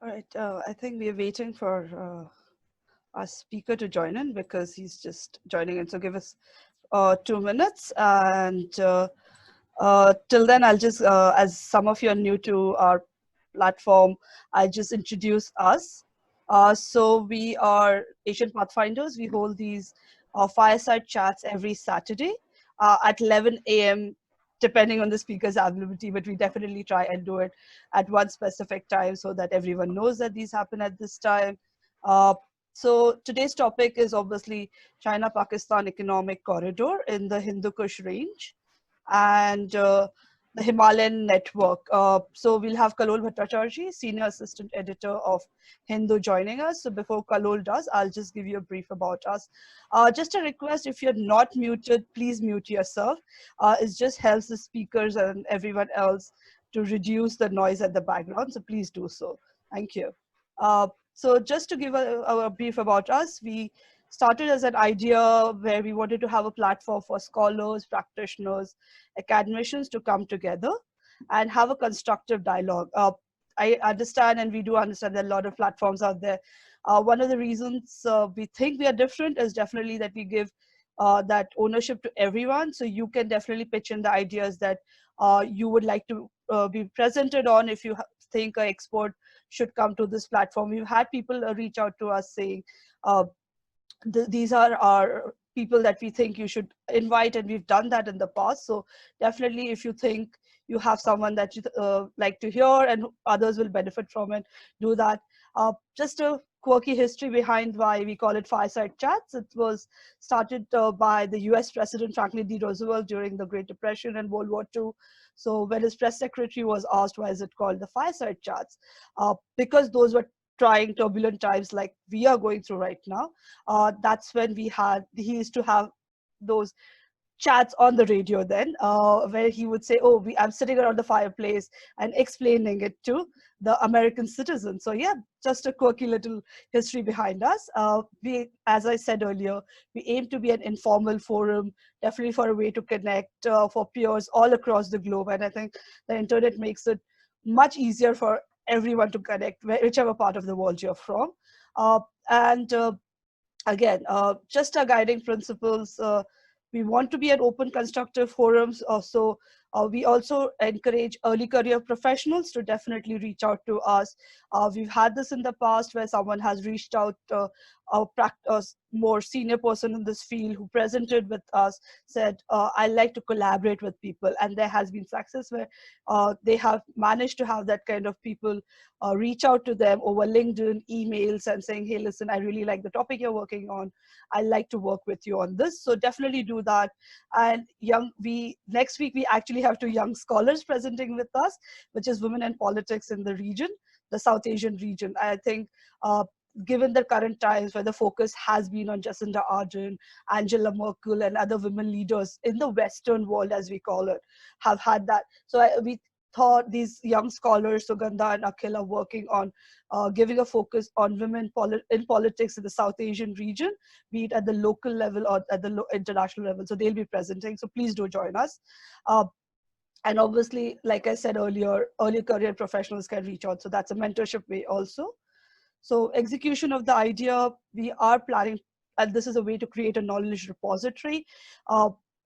All right, I think we are waiting for our speaker to join in because he's just joining in. So give us 2 minutes, and till then, I'll just, as some of you are new to our platform, I'll just introduce us. So we are Asian Pathfinders. We hold these fireside chats every Saturday at 11 a.m. depending on the speaker's availability, but we definitely try and do it at one specific time so that everyone knows that these happen at this time. Uh, so today's topic is obviously China-Pakistan economic corridor in the Hindu Kush range and the Himalayan Network. So we'll have Kallol Bhattacherjee, Senior Assistant Editor of Hindu, joining us. So before Kallol does, I'll just give you a brief about us. Just a request, if you're not muted, please mute yourself. It just helps the speakers and everyone else to reduce the noise at the background. So please do so. Thank you. So just to give a brief about us, we started as an idea where we wanted to have a platform for scholars, practitioners, academicians to come together and have a constructive dialogue. I understand, and we do understand that a lot of platforms out there. One of the reasons we think we are different is definitely that we give that ownership to everyone. So you can definitely pitch in the ideas that you would like to be presented on. If you think an expert should come to this platform, we've had people reach out to us saying, these are our people that we think you should invite, and we've done that in the past. So definitely, if you think you have someone that you like to hear and others will benefit from it, do that. Just a quirky history behind why we call it Fireside Chats. It was started by the US President Franklin D. Roosevelt during the Great Depression and World War II. So when his press secretary was asked why is it called the Fireside Chats, because those were trying turbulent times like we are going through right now. That's when he used to have those chats on the radio then, where he would say, oh, I'm sitting around the fireplace and explaining it to the American citizens. So yeah, just a quirky little history behind us. As I said earlier, we aim to be an informal forum, definitely for a way to connect for peers all across the globe. And I think the internet makes it much easier for everyone to connect, whichever part of the world you're from. And again, just our guiding principles. We want to be an open, constructive forums. So we also encourage early career professionals to definitely reach out to us. We've had this in the past where someone has reached out, a more senior person in this field who presented with us, said, I like to collaborate with people. And there has been success where they have managed to have that kind of people reach out to them over LinkedIn, emails, and saying, hey, listen, I really like the topic you're working on. I like to work with you on this. So definitely do that. And next week, we actually have 2 young scholars presenting with us, which is Women and Politics in the region, the South Asian region. I think given the current times where the focus has been on Jacinda Ardern, Angela Merkel, and other women leaders in the Western world, as we call it, have had that. So we thought these young scholars, Sugandha and Akhil, are working on giving a focus on women in politics in the South Asian region, be it at the local level or at the international level. So they'll be presenting. So please do join us. And obviously, like I said earlier, early career professionals can reach out. So that's a mentorship way also. So execution of the idea, we are planning, and this is a way to create a knowledge repository.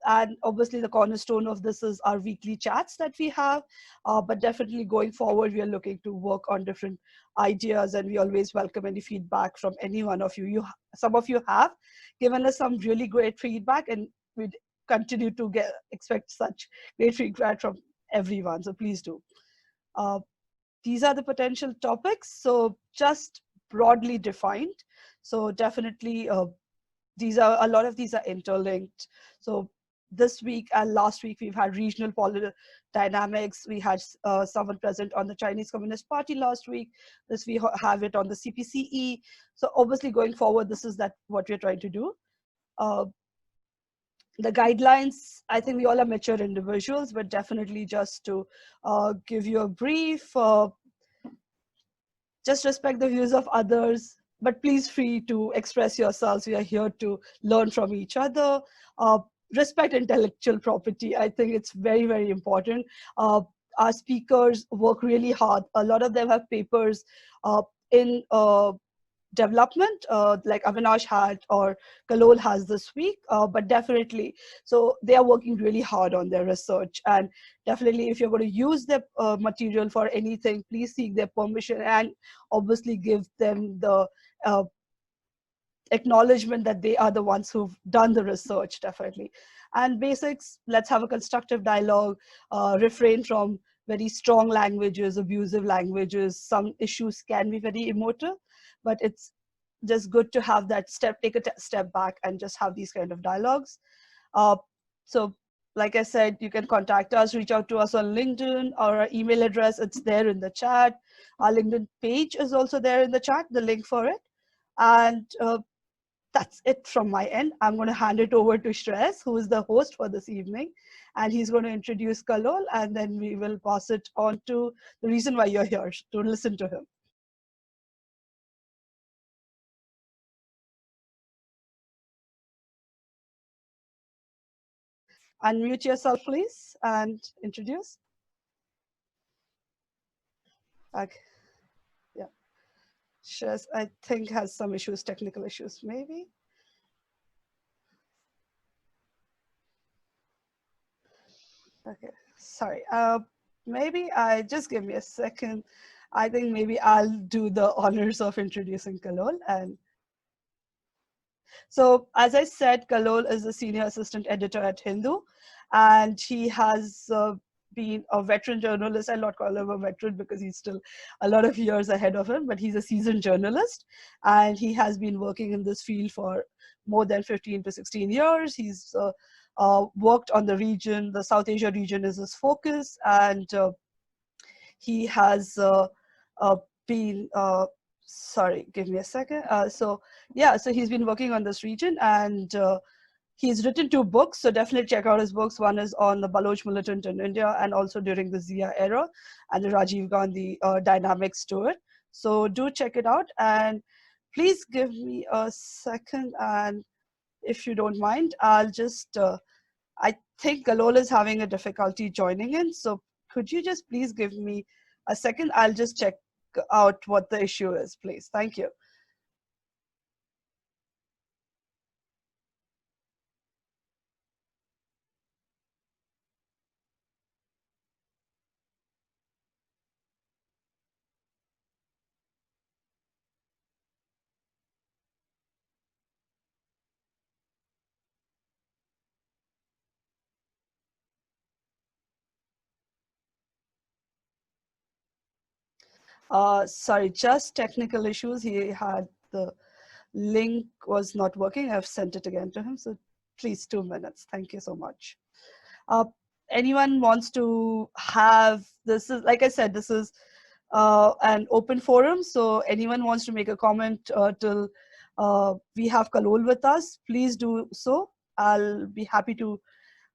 And obviously the cornerstone of this is our weekly chats that we have, but definitely going forward, we are looking to work on different ideas, and we always welcome any feedback from any one of you. Some of you have given us some really great feedback, and we continue to expect such great feedback from everyone. So please do. Uh, these are the potential topics. So just broadly defined. So definitely a lot of these are interlinked. So this week and last week, we've had regional dynamics. We had someone present on the Chinese Communist Party last week. This we have it on the CPCE. So obviously going forward, this is what we're trying to do. The guidelines, I think we all are mature individuals, but definitely just to give you a brief, just respect the views of others, but please free to express yourselves. We are here to learn from each other. Respect intellectual property. I think it's very, very important. our speakers work really hard. A lot of them have papers in development, like Avinash had or Kallol has this week, but definitely, so they are working really hard on their research. And definitely, if you're going to use their material for anything, please seek their permission and obviously give them the acknowledgement that they are the ones who've done the research, definitely. And basics, let's have a constructive dialogue, refrain from very strong languages, abusive languages. Some issues can be very emotive, but it's just good to have that take a step back and just have these kind of dialogues. So like I said, you can contact us, reach out to us on LinkedIn, or our email address, it's there in the chat. Our LinkedIn page is also there in the chat, the link for it. And that's it from my end. I'm going to hand it over to Shreyas, who is the host for this evening, and he's going to introduce Kallol, and then we will pass it on to the reason why you're here, to listen to him. Unmute yourself, please, and introduce. Okay. Yeah. Shreyas, I think, has some issues, technical issues, maybe. Okay, sorry. Maybe just give me a second. I think maybe I'll do the honors of introducing Kallol. And so, as I said, Kallol is a senior assistant editor at Hindu, and he has been a veteran journalist. I'll not call him a veteran because he's still a lot of years ahead of him, but he's a seasoned journalist, and he has been working in this field for more than 15 to 16 years. He's worked on the region. The South Asia region is his focus, and he has been, sorry, give me a second. So he's been working on this region, and he's written 2 books, so definitely check out his books. One is on the Baloch militant in India, and also during the Zia era and the Rajiv Gandhi dynamics to it. So do check it out, and please give me a second, and if you don't mind, I'll just, I think Kallol is having a difficulty joining in, so could you just please give me a second? I'll just check out what the issue is, please. Thank you. Sorry, just technical issues. He had the link was not working. I've sent it again to him. So please, 2 minutes. Thank you so much. Anyone wants to have, this is, like I said, this is an open forum. So anyone wants to make a comment till we have Kallol with us, please do so. I'll be happy to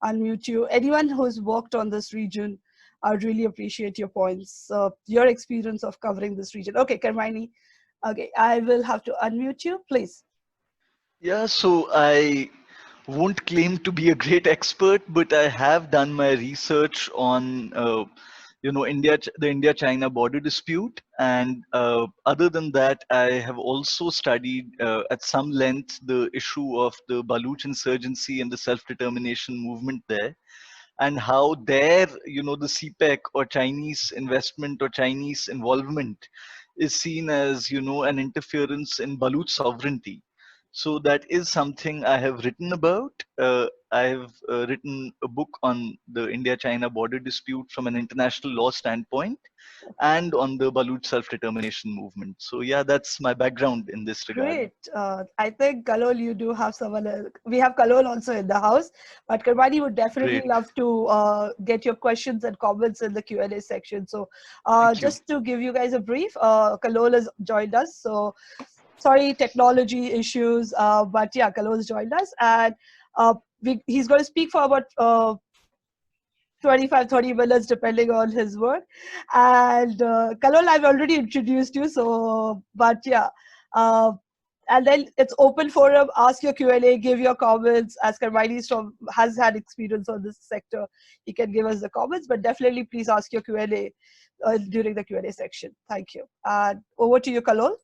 unmute you. Anyone who's worked on this region, I'd really appreciate your points, your experience of covering this region. Okay, Karmini. Okay, I will have to unmute you, please. Yeah, so I won't claim to be a great expert, but I have done my research on, the India-China border dispute. And other than that, I have also studied at some length the issue of the Baloch insurgency and the self-determination movement there, and how there, the CPEC or Chinese investment or Chinese involvement is seen as, an interference in Baloch sovereignty. So that is something I have written about. I have written a book on the India-China border dispute from an international law standpoint, and on the Baloch self-determination movement. So yeah, that's my background in this regard. Great. I think Kallol, you do have someone else. We have Kallol also in the house, but Karmani would definitely Great. love to get your questions and comments in the Q&A section. So just to give you guys a brief, Kallol has joined us. So sorry, technology issues, but yeah, Kallol has joined us, and he's going to speak for about 25-30 minutes depending on his work. And Kallol, I've already introduced you, so but yeah, and then it's open forum. Ask your Q&A, give your comments. As Karmaili has had experience on this sector, he can give us the comments. But definitely, please ask your Q&A during the Q&A section. Thank you. And over to you, Kallol.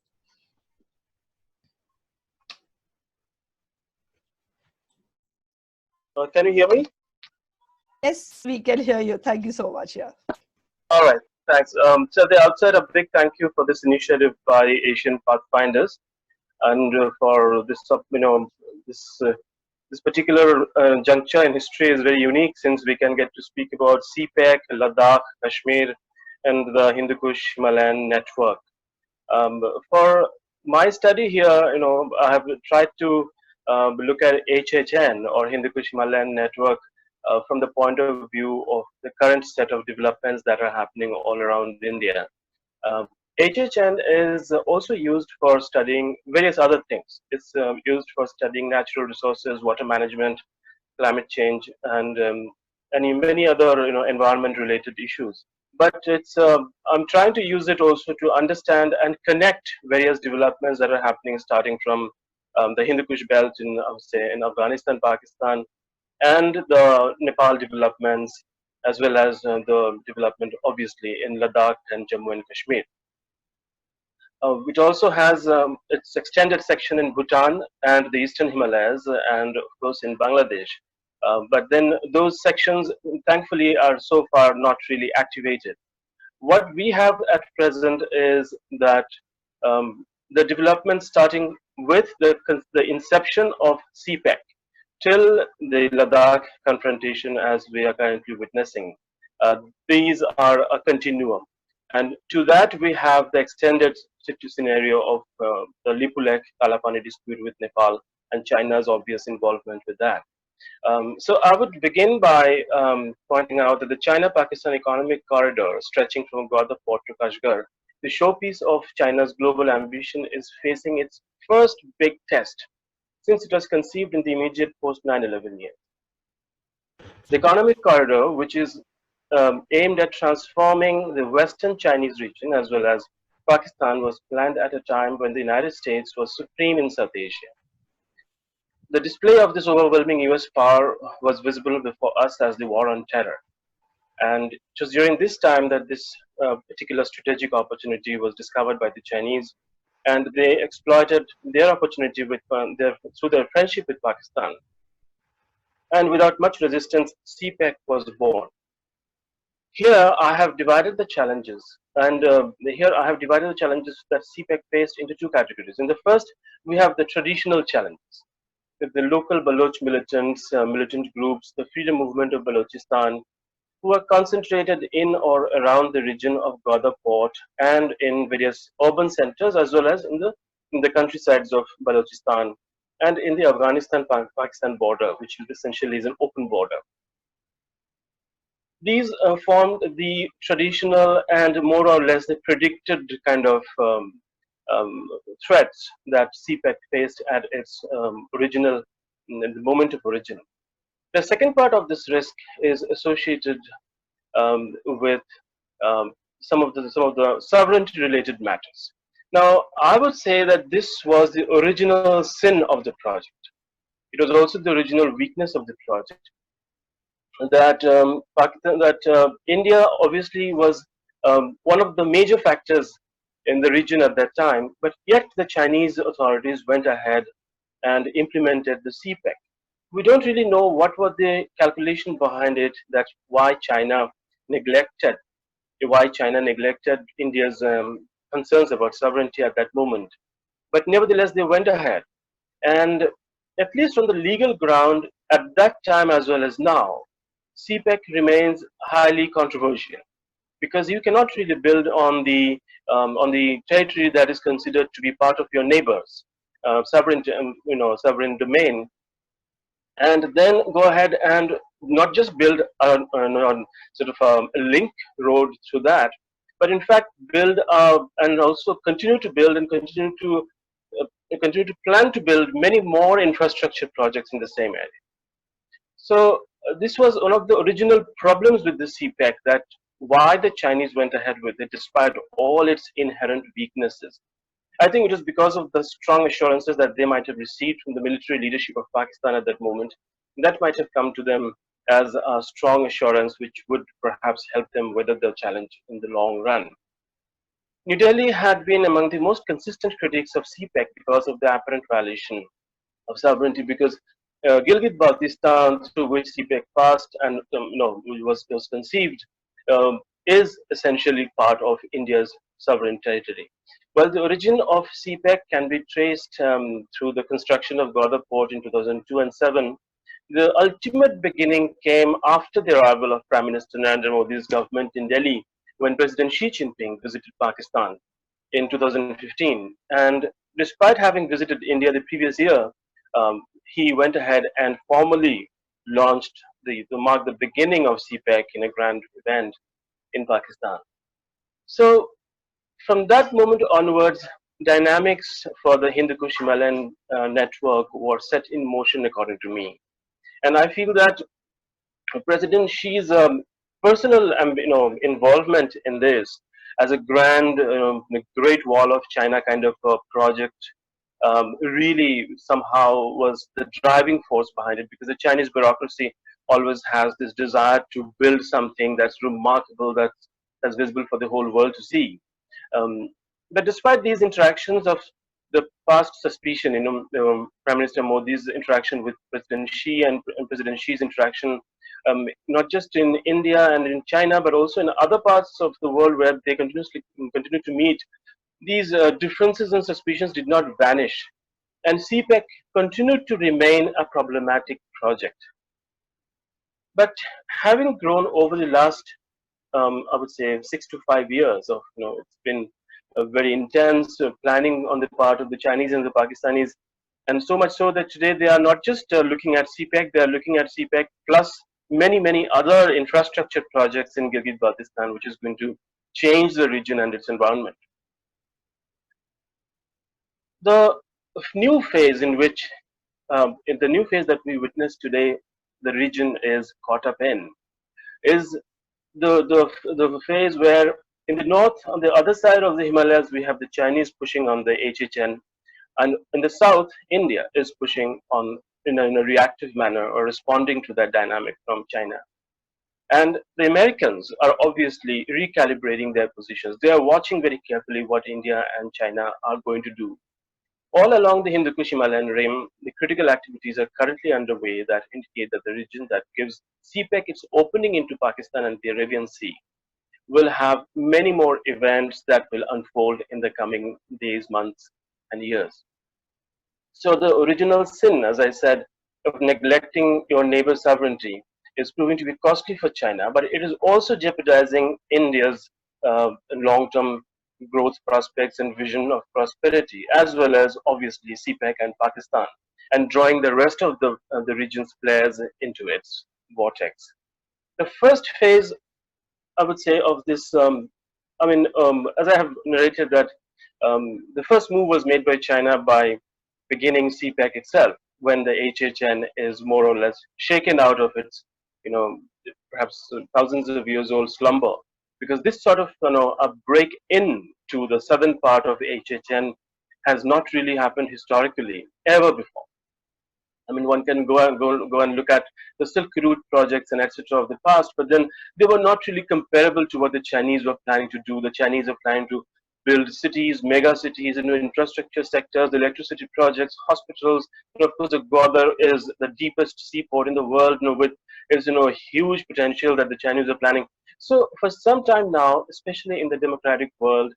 Can you hear me? Yes, we can hear you. Thank you so much. Yeah. All right, thanks. So at the outset, a big thank you for this initiative by Asian Pathfinders, and for this, this particular juncture in history is very unique, since we can get to speak about CPEC, Ladakh, Kashmir, and the Hindukush Himalayan Network. For my study here, I have tried to look at HHN, or Hindukush Himalayan Network, from the point of view of the current set of developments that are happening all around India. HHN is also used for studying various other things. It's used for studying natural resources, water management, climate change, and many other environment-related issues. But I'm trying to use it also to understand and connect various developments that are happening, starting from the Hindukush belt in, I would say, in Afghanistan, Pakistan, and the Nepal developments, as well as the development, obviously, in Ladakh and Jammu and Kashmir, which also has its extended section in Bhutan and the Eastern Himalayas, and of course in Bangladesh. But then those sections, thankfully, are so far not really activated. What we have at present is that the development starting with the inception of CPEC till the Ladakh confrontation, as we are currently witnessing. These are a continuum. And to that, we have the extended scenario of the Lipulekh-Kalapani dispute with Nepal and China's obvious involvement with that. So I would begin by pointing out that the China-Pakistan economic corridor, stretching from Gwadar port to Kashgar, the showpiece of China's global ambition, is facing its first big test since it was conceived in the immediate post-9/11 years. The economic corridor, which is aimed at transforming the Western Chinese region as well as Pakistan, was planned at a time when the United States was supreme in South Asia. The display of this overwhelming US power was visible before us as the war on terror. And it was during this time that this particular strategic opportunity was discovered by the Chinese, and they exploited their opportunity with through their friendship with Pakistan. And without much resistance, CPEC was born. Here I have divided the challenges, and here I have divided the challenges that CPEC faced into two categories. In the first, we have the traditional challenges, with the local Baloch militants, militant groups, the freedom movement of Balochistan, who are concentrated in or around the region of Gwadar port and in various urban centers, as well as in the countrysides of Balochistan and in the Afghanistan-Pakistan border, which essentially is an open border. These formed the traditional and more or less the predicted kind of threats that CPEC faced at its original, the moment of origin. The second part of this risk is associated with some of the sovereignty-related matters. Now, I would say that this was the original sin of the project. It was also the original weakness of the project. That India obviously was one of the major factors in the region at that time, but yet the Chinese authorities went ahead and implemented the CPEC. We don't really know what was the calculation behind it, that why China neglected India's concerns about sovereignty at that moment. But nevertheless, they went ahead. And at least on the legal ground, at that time as well as now, CPEC remains highly controversial, because you cannot really build on the territory that is considered to be part of your neighbors, sovereign domain, and then go ahead and not just build a link road through that, but in fact build and also continue to build and continue to plan to build many more infrastructure projects in the same area. So this was one of the original problems with the CPEC, that why the Chinese went ahead with it despite all its inherent weaknesses. I think it was because of the strong assurances that they might have received from the military leadership of Pakistan at that moment. That might have come to them as a strong assurance which would perhaps help them weather the challenge in the long run. New Delhi had been among the most consistent critics of CPEC because of the apparent violation of sovereignty, because Gilgit-Baltistan, through which CPEC passed and was conceived, is essentially part of India's sovereign territory. Well, the origin of CPEC can be traced through the construction of Gwadar port in 2002 and 7. The ultimate beginning came after the arrival of Prime Minister Narendra Modi's government in Delhi when President Xi Jinping visited Pakistan in 2015. And despite having visited India the previous year, he went ahead and formally launched to mark the beginning of CPEC in a grand event in Pakistan. So from that moment onwards, dynamics for the Hindukush Himalayan network were set in motion, according to me. And I feel that President Xi's personal involvement in this as a grand Great Wall of China kind of project really somehow was the driving force behind it, because the Chinese bureaucracy always has this desire to build something that's remarkable, that's visible for the whole world to see. Um, but despite these interactions of the past suspicion, Prime Minister Modi's interaction with President Xi and President Xi's interaction, not just in India and in China, but also in other parts of the world where they continue to meet, these differences and suspicions did not vanish, and CPEC continued to remain a problematic project. But having grown over the last, I would say, 6 to 5 years of, it's been a very intense planning on the part of the Chinese and the Pakistanis, and so much so that today they are not just looking at CPEC, they are looking at CPEC plus many other infrastructure projects in Gilgit-Baltistan, which is going to change the region and its environment. The new phase in the new phase that we witness today, the region is caught up in, is the phase where in the north, on the other side of the Himalayas, we have the Chinese pushing on the HHN, and in the south, India is pushing on in a reactive manner or responding to that dynamic from China. And the Americans are obviously recalibrating their positions. They are watching very carefully what India and China are going to do. All along the Hindukush Himalayan rim, the critical activities are currently underway that indicate that the region that gives CPEC its opening into Pakistan and the Arabian Sea will have many more events that will unfold in the coming days, months, and years. So the original sin, as I said, of neglecting your neighbor's sovereignty is proving to be costly for China, but it is also jeopardizing India's long-term growth prospects and vision of prosperity, as well as obviously CPEC and Pakistan, and drawing the rest of the region's players into its vortex. The first phase, I would say, of this, as I have narrated that the first move was made by China by beginning CPEC itself, when the HHN is more or less shaken out of its, perhaps thousands of years old slumber. Because this sort of, a break in to the southern part of HHN has not really happened historically ever before. I mean, one can go and look at the Silk Route projects and etc. of the past, but then they were not really comparable to what the Chinese were planning to do. The Chinese are planning to build cities, mega cities, infrastructure sectors, electricity projects, hospitals. And of course, the Gwadar is the deepest seaport in the world, with is huge potential that the Chinese are planning. So for some time now, especially in the democratic world,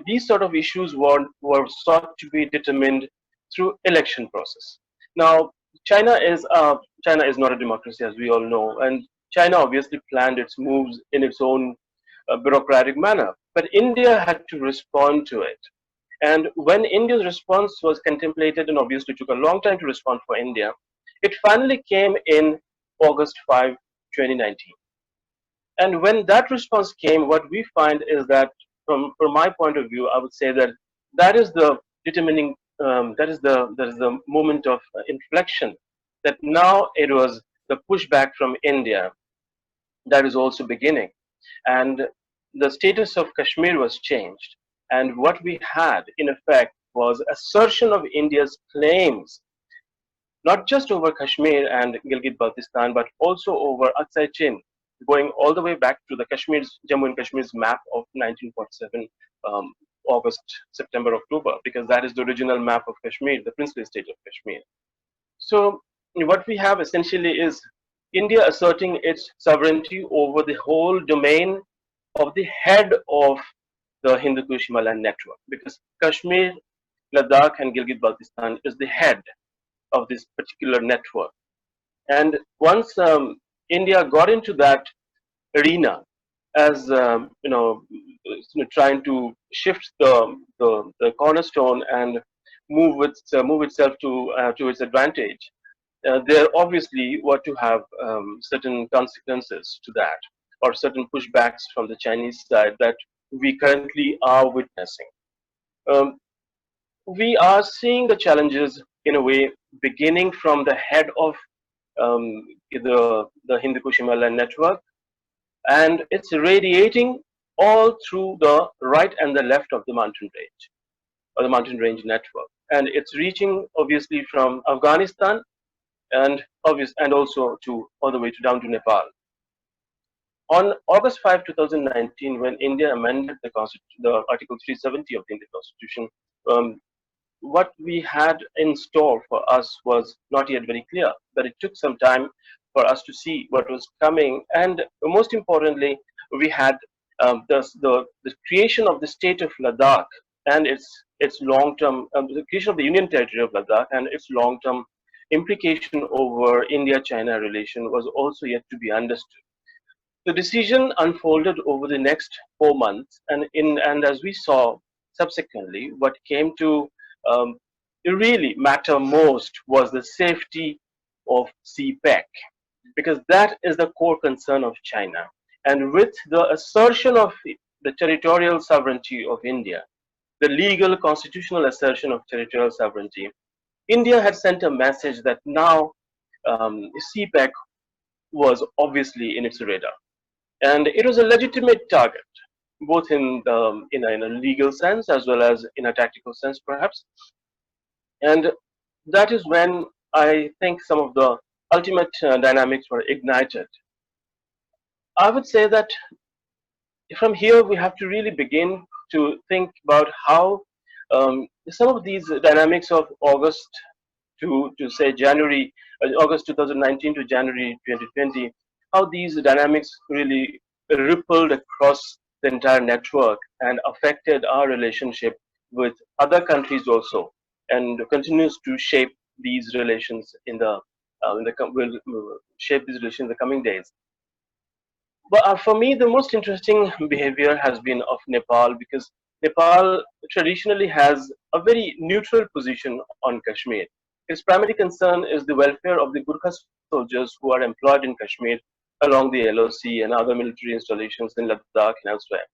these sort of issues were sought to be determined through election process. Now, China is not a democracy, as we all know, and China obviously planned its moves in its own bureaucratic manner. But India had to respond to it. And when India's response was contemplated, and obviously took a long time to respond for India, it finally came in August 5, 2019. And when that response came, what we find is that, from my point of view, I would say that that is the determining, that is the moment of inflection. That now it was the pushback from India that is also beginning, and the status of Kashmir was changed. And what we had, in effect, was assertion of India's claims, not just over Kashmir and Gilgit-Baltistan, but also over Aksai Chin, going all the way back to the Jammu and Kashmir's map of 1947, August, September, October, because that is the original map of Kashmir, the princely state of Kashmir. So what we have essentially is India asserting its sovereignty over the whole domain of the head of the Hindukush Himalayan network, because Kashmir, Ladakh, and Gilgit-Baltistan is the head of this particular network. And once India got into that arena, as trying to shift the cornerstone and move itself to its advantage, there obviously were to have certain consequences to that, or certain pushbacks from the Chinese side that we currently are witnessing. Um, we are seeing the challenges in a way beginning from the head of the Hindukush Himalayan network, and it's radiating all through the right and the left of the mountain range, or the mountain range network, and it's reaching obviously from Afghanistan and also to all the way to down to Nepal. On August 5, 2019, when India amended the Article 370 of the Indian Constitution, um, what we had in store for us was not yet very clear, but it took some time for us to see what was coming. And most importantly, we had the creation of the state of Ladakh and its long-term, the creation of the Union Territory of Ladakh and its long-term implication over India-China relation was also yet to be understood. The decision unfolded over the next 4 months, and as we saw subsequently, what came to um, really matter most was the safety of CPEC, because that is the core concern of China. And with the assertion of the territorial sovereignty of India, the legal constitutional assertion of territorial sovereignty, India had sent a message that now CPEC was obviously in its radar. And it was a legitimate target, both in a legal sense as well as in a tactical sense, perhaps. And that is when I think some of the ultimate dynamics were ignited. I would say that from here we have to really begin to think about how some of these dynamics of August to say January, August 2019 to January 2020, how these dynamics really rippled across the entire network and affected our relationship with other countries also, and continues to shape these relations will shape these relations in the coming days. But for me, the most interesting behavior has been of Nepal, because Nepal traditionally has a very neutral position on Kashmir. Its primary concern is the welfare of the Gurkha soldiers who are employed in Kashmir along the LOC and other military installations in Ladakh and elsewhere.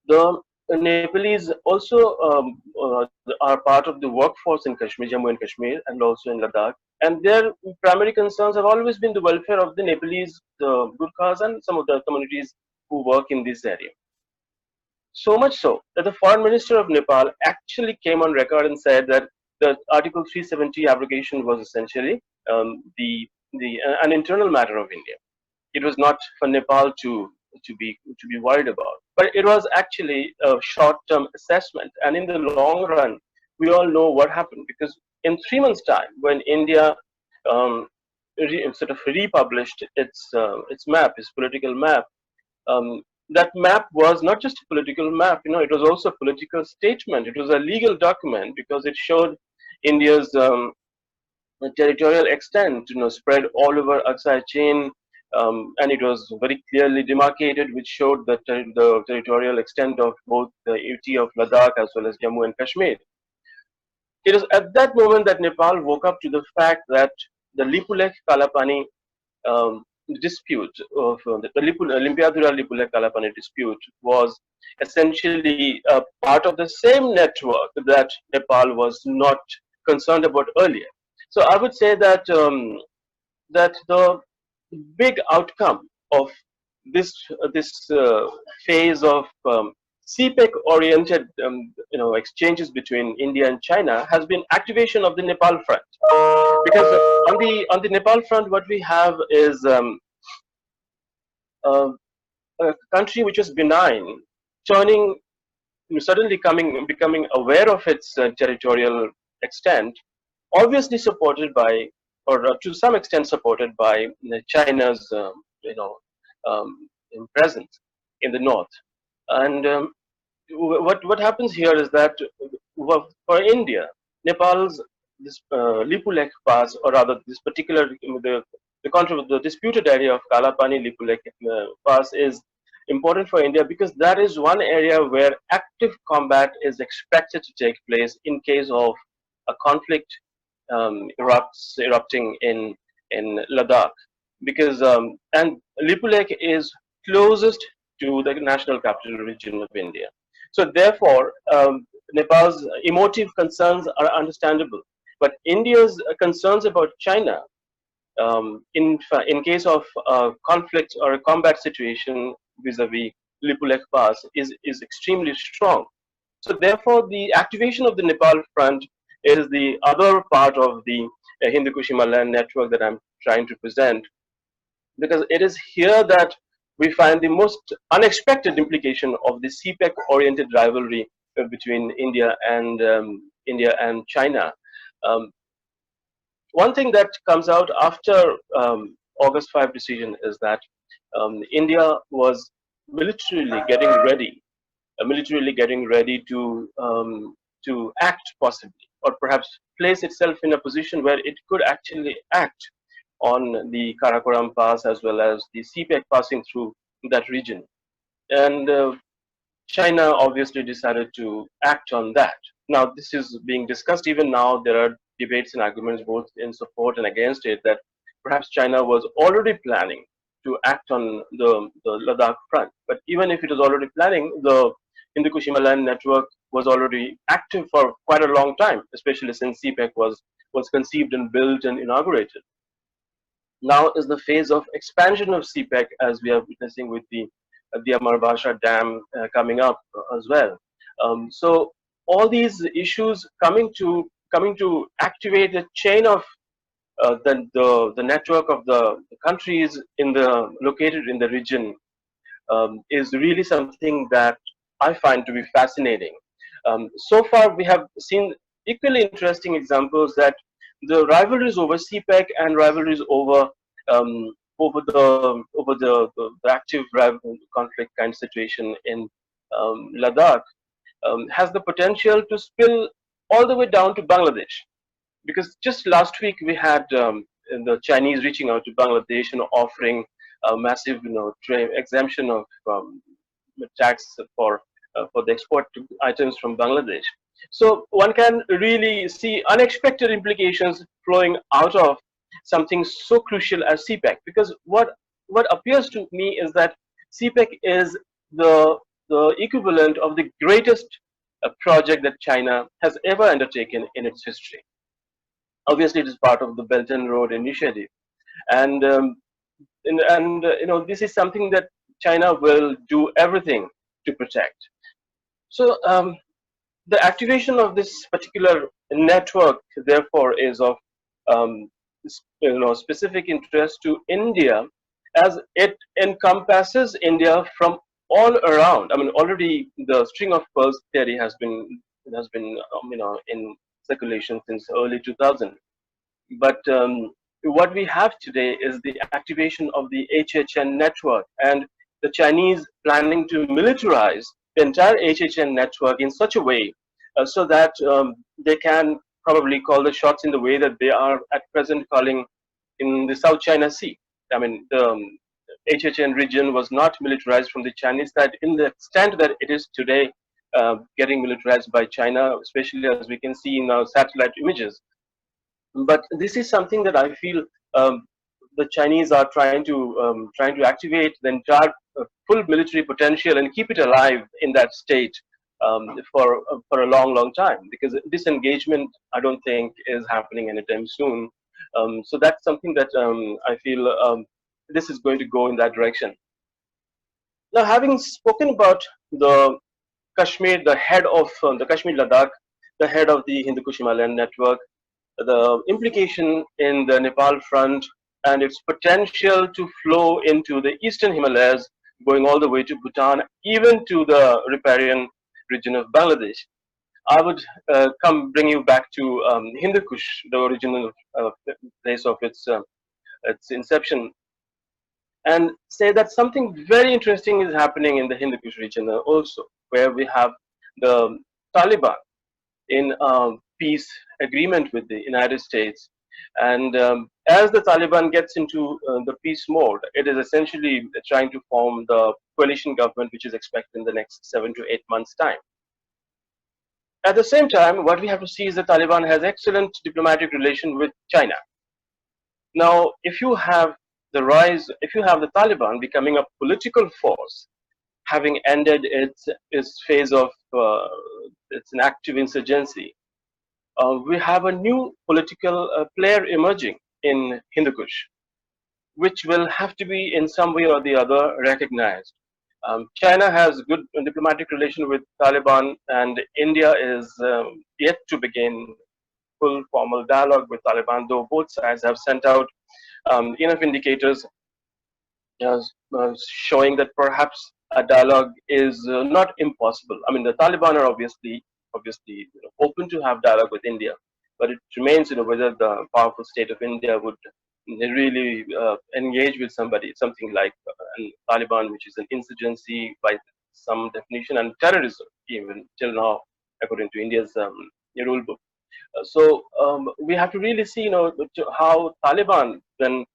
The Nepalese also are part of the workforce in Kashmir, Jammu and Kashmir, and also in Ladakh. And their primary concerns have always been the welfare of the Nepalese, the Gurkhas, and some of the communities who work in this area. So much so that the foreign minister of Nepal actually came on record and said that the Article 370 abrogation was essentially an internal matter of India. It was not for Nepal to be worried about, but it was actually a short-term assessment. And in the long run, we all know what happened, because in 3 months' time, when India sort of republished its map, its political map, that map was not just a political map. It was also a political statement. It was a legal document because it showed India's territorial extent, spread all over Aksai chain, and it was very clearly demarcated, which showed the territorial extent of both the UT of Ladakh as well as Jammu and Kashmir. It is at that moment that Nepal woke up to the fact that the Lipulekh Kalapani dispute of the Limpiadhura Lipulekh Kalapani dispute was essentially a part of the same network that Nepal was not concerned about earlier. So I would say that that the big outcome of this phase of CPEC-oriented exchanges between India and China has been activation of the Nepal front. Because on the Nepal front, what we have is uh, a country which was benign, turning suddenly becoming aware of its territorial extent, obviously supported by, or to some extent supported by China's um, presence in the north. And what happens here is that for India, Nepal's this Lipulekh Pass, or rather this particular the disputed area of Kalapani Lipulekh Pass is important for India because that is one area where active combat is expected to take place in case of a conflict erupting in Ladakh, because and Lipulekh is closest to the national capital region of India. So therefore, Nepal's emotive concerns are understandable, but India's concerns about China, in case of conflict or a combat situation vis-a-vis Lipulekh Pass, is extremely strong. So therefore, the activation of the Nepal front is the other part of the Hindukush Himalayan network that I'm trying to present, because it is here that we find the most unexpected implication of the CPEC-oriented rivalry between India and China. Um, One thing that comes out after August 5 decision is that India was militarily getting ready to act possibly, or perhaps place itself in a position where it could actually act on the Karakoram Pass as well as the CPEC passing through that region. And China obviously decided to act on that. Now, this is being discussed even now. There are debates and arguments both in support and against it that perhaps China was already planning to act on the Ladakh front. But even if it was already planning, the Hindukush Himalayan network was already active for quite a long time, especially since CPEC was conceived and built and inaugurated. Now is the phase of expansion of CPEC, as we are witnessing with the Amar Bhasha Dam coming up as well. So all these issues coming to activate the chain of the network of the countries located in the region is really something that I find to be fascinating. So far, we have seen equally interesting examples that the rivalries over CPEC and rivalries um, over the active conflict kind of situation in Ladakh has the potential to spill all the way down to Bangladesh. Because just last week we had the Chinese reaching out to Bangladesh and offering a massive, exemption of tax for the export items from Bangladesh. So one can really see unexpected implications flowing out of something so crucial as CPEC. Because what appears to me is that CPEC is the equivalent of the greatest project that China has ever undertaken in its history. Obviously, it is part of the Belt and Road Initiative, and this is something that China will do everything to protect. So the activation of this particular network, therefore, is of specific interest to India, as it encompasses India from all around. I mean, already the string of pearls theory has been in circulation since early 2000. But what we have today is the activation of the HHN network, and the Chinese planning to militarize the entire HHN network in such a way so that they can probably call the shots in the way that they are at present calling in the South China Sea. I mean, the HHN region was not militarized from the Chinese side in the extent that it is today, getting militarized by China, especially as we can see in our satellite images. But this is something that I feel the Chinese are trying to activate the entire full military potential and keep it alive in that state for a long time, because this engagement I don't think is happening anytime soon. So that's something that I feel this is going to go in that direction. Now, having spoken about the Kashmir, the head of the Kashmir Ladakh, the head of the Hindukush Himalayan network, the implication in the Nepal front, and its potential to flow into the eastern Himalayas, going all the way to Bhutan, even to the riparian region of Bangladesh. I would come bring you back to Hindukush, the original place of its inception, and say that something very interesting is happening in the Hindukush region also, where we have the Taliban in peace agreement with the United States. And as the Taliban gets into the peace mode, it is essentially trying to form the coalition government, which is expected in the next 7 to 8 months' time. At the same time, what we have to see is the Taliban has excellent diplomatic relation with China. Now, if you have if you have the Taliban becoming a political force, having ended its phase of its an active insurgency, we have a new political player emerging in Hindukush, which will have to be in some way or the other recognized. China has good diplomatic relation with Taliban, and India is yet to begin full formal dialogue with Taliban, though both sides have sent out enough indicators showing that perhaps a dialogue is not impossible. I mean, the Taliban are obviously open to have dialogue with India, but it remains whether the powerful state of India would really engage with something like Taliban, which is an insurgency by some definition, and terrorism even till now, according to India's rule book. So we have to really see, how Taliban then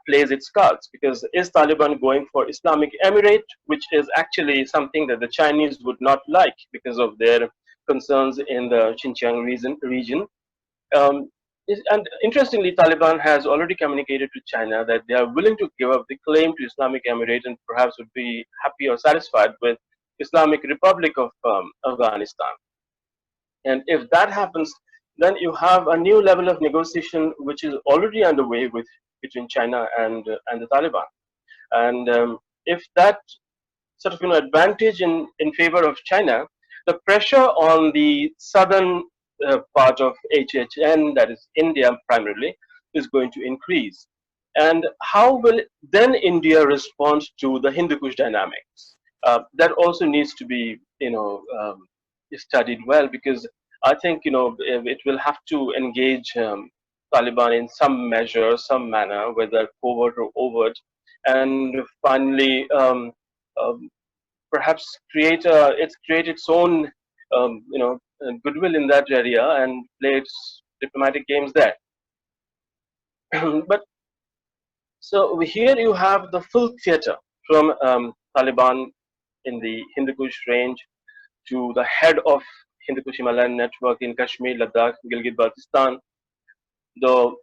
plays its cards, because is Taliban going for Islamic Emirate, which is actually something that the Chinese would not like because of their concerns in the Xinjiang region. And interestingly, Taliban has already communicated to China that they are willing to give up the claim to Islamic Emirate and perhaps would be happy or satisfied with Islamic Republic of Afghanistan. And if that happens, then you have a new level of negotiation which is already underway between China and the Taliban. And if that sort of advantage in favor of China, the pressure on the southern part of HHN, that is India primarily, is going to increase. And how will then India respond to the Hindukush dynamics? That also needs to be studied well, because I think it will have to engage Taliban in some measure, some manner, whether covert or overt, and finally perhaps create its own goodwill in that area and play its diplomatic games there. But so here you have the full theater from Taliban in the Hindukush range to the head of Hindukush Himalayan network in Kashmir, Ladakh, Gilgit-Baltistan, the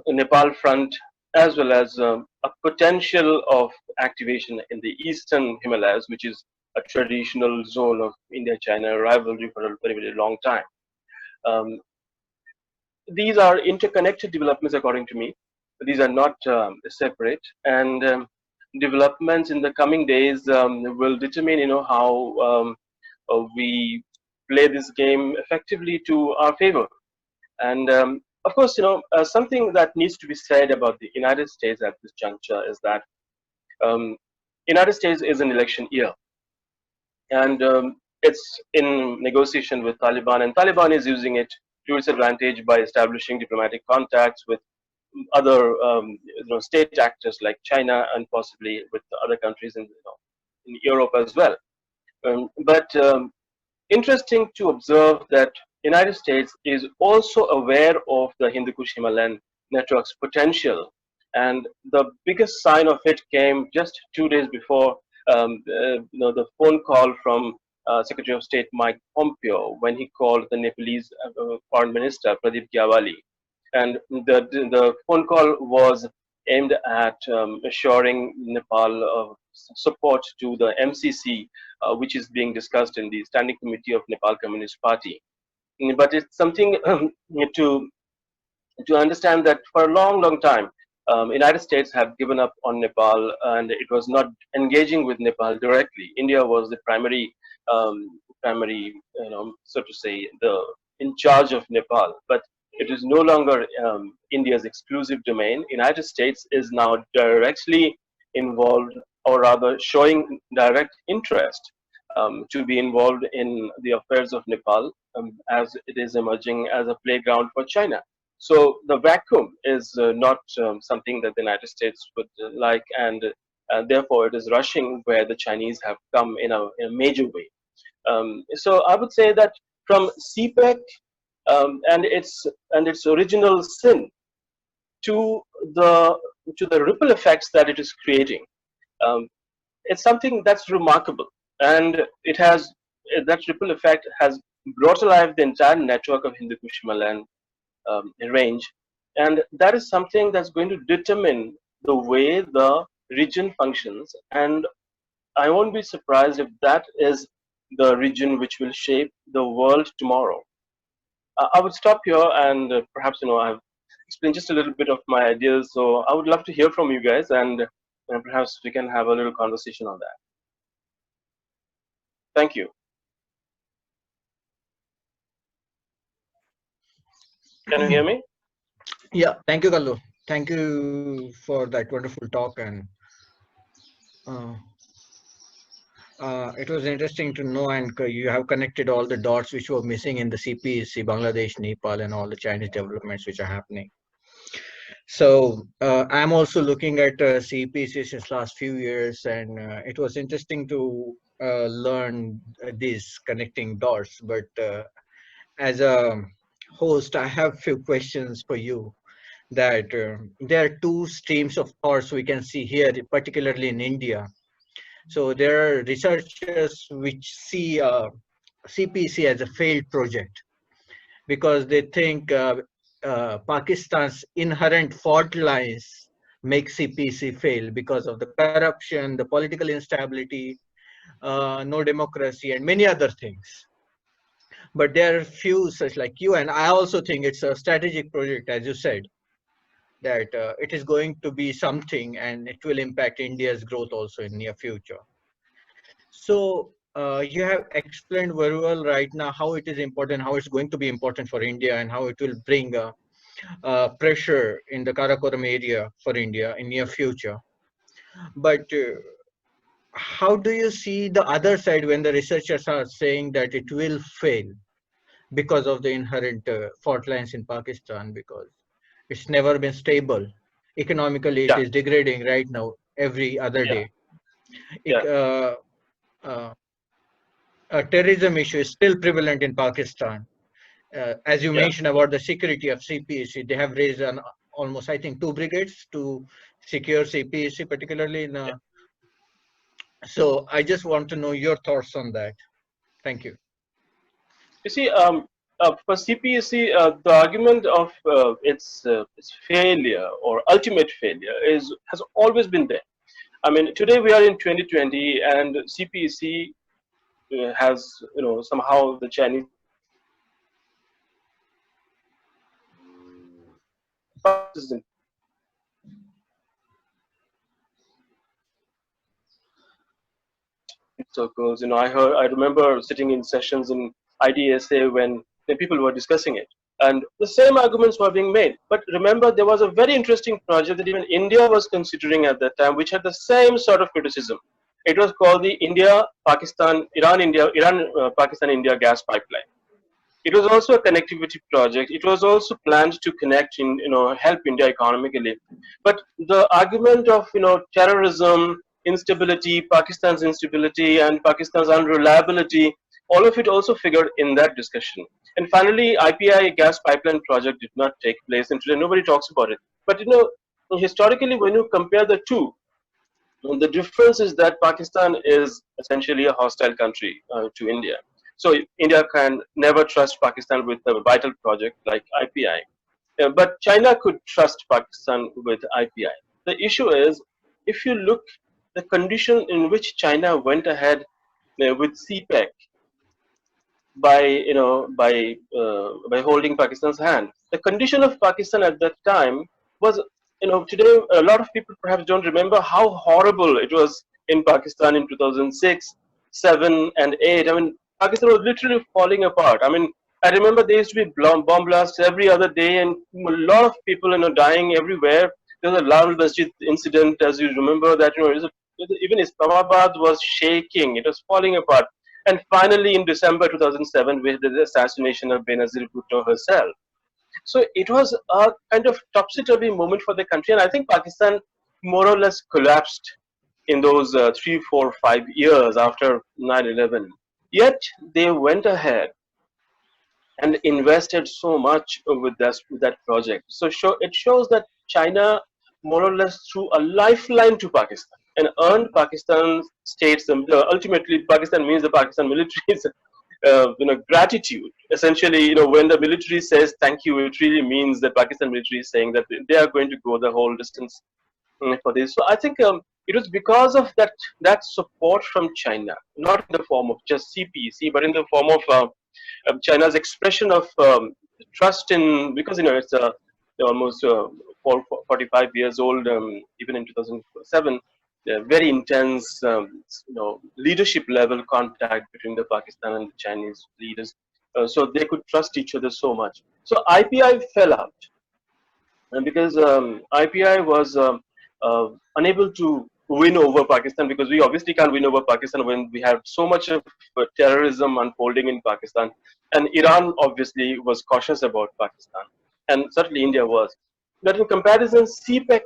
Nepal front, as well as a potential of activation in the eastern Himalayas, which is a traditional zone of India-China rivalry for a very, very long time. These are interconnected developments, according to me. These are not separate, and developments in the coming days will determine, how we play this game effectively to our favor. And of course, something that needs to be said about the United States at this juncture is that United States is an election year, and it's in negotiation with Taliban, and Taliban is using it to its advantage by establishing diplomatic contacts with other state actors like China, and possibly with other countries in Europe as well. But interesting to observe that United States is also aware of the Hindukush Himalayan network's potential, and the biggest sign of it came just 2 days before the phone call from Secretary of State Mike Pompeo when he called the Nepalese Foreign Minister Pradeep Gyawali, and the phone call was aimed at assuring Nepal support to the MCC, which is being discussed in the Standing Committee of Nepal Communist Party. But it's something to understand that for a long, long time, United States have given up on Nepal, and it was not engaging with Nepal directly. India was the primary primary, so to say, the in charge of Nepal, but it is no longer India's exclusive domain. United States is now directly involved, or rather showing direct interest to be involved in the affairs of Nepal, as it is emerging as a playground for China. So the vacuum is not something that the United States would like, and therefore it is rushing where the Chinese have come in a major way. So I would say that from CPEC and its original sin to the ripple effects that it is creating, um, it's something that's remarkable, and it has that ripple effect has brought alive the entire network of Hindukush Himalayan range, and that is something that's going to determine the way the region functions. And I won't be surprised if that is the region which will shape the world tomorrow. I would stop here, and perhaps I've explained just a little bit of my ideas. So I would love to hear from you guys, and perhaps we can have a little conversation on that. Thank you. Can you hear me? Yeah, thank you, Kallol. Thank you for that wonderful talk, and uh, it was interesting to know, and you have connected all the dots which were missing in the CPEC, Bangladesh, Nepal, and all the Chinese developments which are happening. So I'm also looking at CPEC since last few years, and it was interesting to learn these connecting dots. But as a host, I have few questions for you. That there are two streams of thoughts we can see here, particularly in India. So there are researchers which see CPC as a failed project because they think Pakistan's inherent fault lines make CPC fail because of the corruption, the political instability, no democracy, and many other things. But there are few such like you, and I also think it's a strategic project, as you said, that it is going to be something and it will impact India's growth also in near future. So you have explained very well right now how it is important, how it's going to be important for India, and how it will bring pressure in the Karakoram area for India in near future. But how do you see the other side when the researchers are saying that it will fail because of the inherent fault lines in Pakistan, because it's never been stable. Economically, it Yeah, is degrading right now every other yeah, day. yeah, Ec- uh, terrorism issue is still prevalent in Pakistan. As you yeah. mentioned about the security of CPEC, they have raised almost, I think, 2 brigades to secure CPEC, particularly in. So I just want to know your thoughts on that. Thank you. You see, for CPEC, the argument of its failure or ultimate failure has always been there. I mean, today we are in 2020, and CPEC has, somehow the Chinese circles. I remember sitting in sessions in IDSA when the people were discussing it, and the same arguments were being made. But remember, there was a very interesting project that even India was considering at that time, which had the same sort of criticism. It was called the Iran-Pakistan-India gas pipeline. It was also a connectivity project. It was also planned to connect help India economically. But the argument of, terrorism, instability, Pakistan's instability, and Pakistan's unreliability, all of it also figured in that discussion. And finally, IPI gas pipeline project did not take place, and today nobody talks about it. But historically, when you compare the two, the difference is that Pakistan is essentially a hostile country to India. So India can never trust Pakistan with a vital project like IPI. But China could trust Pakistan with IPI. The issue is, if you look the condition in which China went ahead with CPEC by holding Pakistan's hand. The condition of Pakistan at that time was, today a lot of people perhaps don't remember how horrible it was in Pakistan in 2006. 7 and 8, I mean, Pakistan was literally falling apart. I mean, I remember there used to be bomb blasts every other day, and a lot of people, dying everywhere. There was a Lal Masjid incident, as you remember that, even Islamabad was shaking. It was falling apart. And finally, in December 2007, we had the assassination of Benazir Bhutto herself. So it was a kind of topsy-turvy moment for the country, and I think Pakistan more or less collapsed in those 3, 4, 5 years after 9/11. Yet they went ahead and invested so much with that project. So it shows that China more or less threw a lifeline to Pakistan and earned Pakistan states. Ultimately, Pakistan means the Pakistan military's gratitude. Essentially, when the military says thank you, it really means that Pakistan military is saying that they are going to go the whole distance for this. So I think it was because of that support from China, not in the form of just CPEC, but in the form of China's expression of trust in, because it's almost 45 years old, even in 2007. Very intense, leadership level contact between the Pakistan and the Chinese leaders, so they could trust each other so much. So IPI fell out, and because IPI was unable to win over Pakistan, because we obviously can't win over Pakistan when we have so much of terrorism unfolding in Pakistan, and Iran obviously was cautious about Pakistan, and certainly India was. But in comparison, CPEC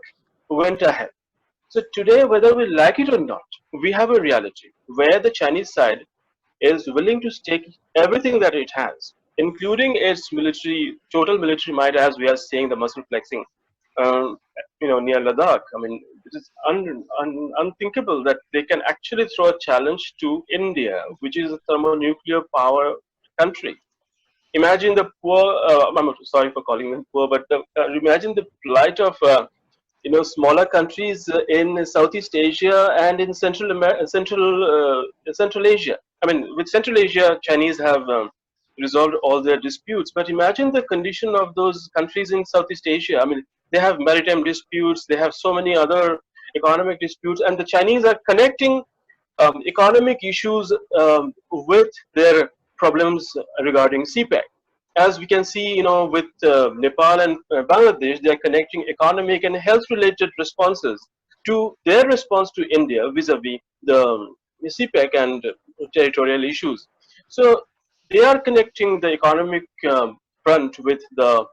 went ahead. So today, whether we like it or not, we have a reality where the Chinese side is willing to stake everything that it has, including its total military might, as we are seeing the muscle flexing, near Ladakh. I mean, it is unthinkable that they can actually throw a challenge to India, which is a thermonuclear power country. Imagine the poor. I'm sorry for calling them poor, but imagine the plight of smaller countries in Southeast Asia and in Central Asia. I mean, with Central Asia, Chinese have resolved all their disputes. But imagine the condition of those countries in Southeast Asia. I mean, they have maritime disputes. They have so many other economic disputes, and the Chinese are connecting economic issues with their problems regarding CPEC. As we can see, with Nepal and Bangladesh, they are connecting economic and health-related responses to their response to India vis-a-vis the CPEC and territorial issues. So they are connecting the economic front with the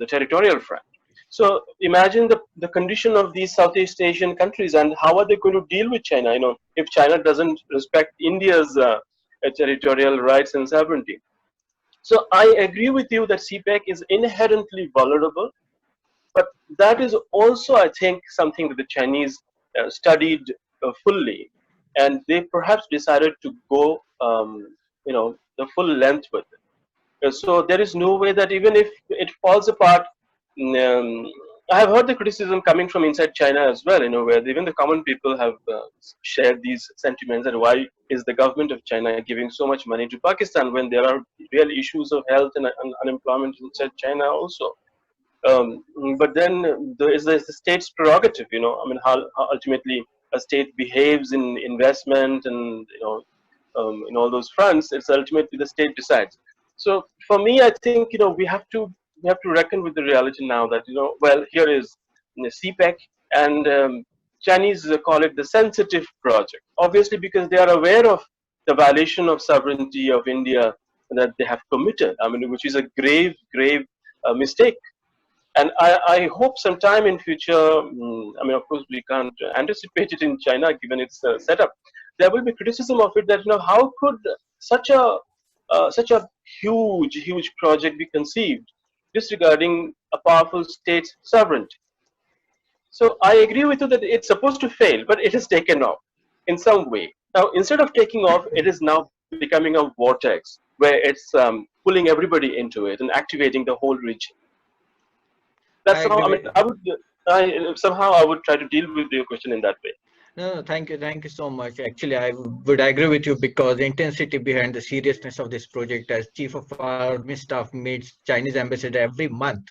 territorial front. So imagine the condition of these Southeast Asian countries, and how are they going to deal with China? If China doesn't respect India's territorial rights and sovereignty. So I agree with you that CPEC is inherently vulnerable, but that is also, I think, something that the Chinese studied fully, and they perhaps decided to go, the full length with it. So there is no way that even if it falls apart, I have heard the criticism coming from inside China as well, where even the common people have shared these sentiments, that why is the government of China giving so much money to Pakistan when there are real issues of health and unemployment inside China also. But then there is the state's prerogative, I mean, how ultimately a state behaves in investment and, in all those fronts, it's ultimately the state decides. So for me, I think, we have to reckon with the reality now that, well, here is CPEC, and Chinese call it the sensitive project, obviously because they are aware of the violation of sovereignty of India that they have committed, I mean, which is a grave mistake. And I hope sometime in future, I mean, of course, we can't anticipate it in China given its setup. There will be criticism of it that, how could such a huge project be conceived disregarding a powerful state's sovereignty? So I agree with you that it's supposed to fail, but it has taken off in some way. Now, instead of taking off, it is now becoming a vortex where it's pulling everybody into it and activating the whole region. That's how, I mean, I would try to deal with your question in that way. No, thank you so much. Actually, I would agree with you, because the intensity behind the seriousness of this project, as Chief of our Army Staff meets Chinese ambassador every month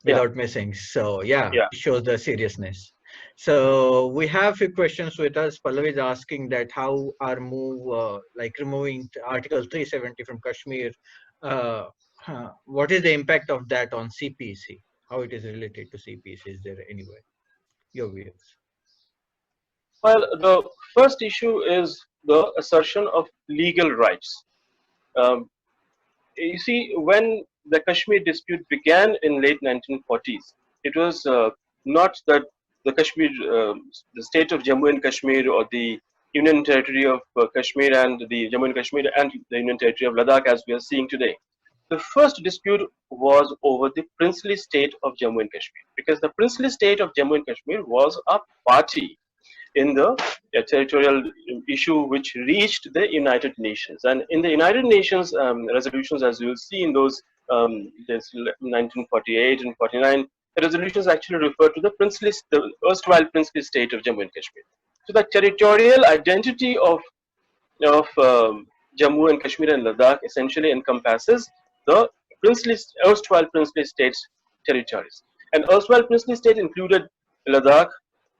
without missing. So yeah, it shows the seriousness. So we have a few questions with us. Pallavi is asking that how our move, like removing Article 370 from Kashmir, what is the impact of that on CPEC? How it is related to CPEC? Is there anyway? Your views. Well, the first issue is the assertion of legal rights. Um, you see, when the Kashmir dispute began in late 1940s, it was not that the Kashmir, the state of Jammu and Kashmir, or the Union Territory of Kashmir and the Jammu and Kashmir and the Union Territory of Ladakh, as we are seeing today. The first dispute was over the princely state of Jammu and Kashmir, because the princely state of Jammu and Kashmir was a party in the territorial issue which reached the United Nations. And in the United Nations resolutions, as you will see in those, there's 1948 and 49, the resolutions actually refer to the erstwhile princely state of Jammu and Kashmir. So the territorial identity of Jammu and Kashmir and Ladakh essentially encompasses the erstwhile princely states territories. And erstwhile princely state included Ladakh,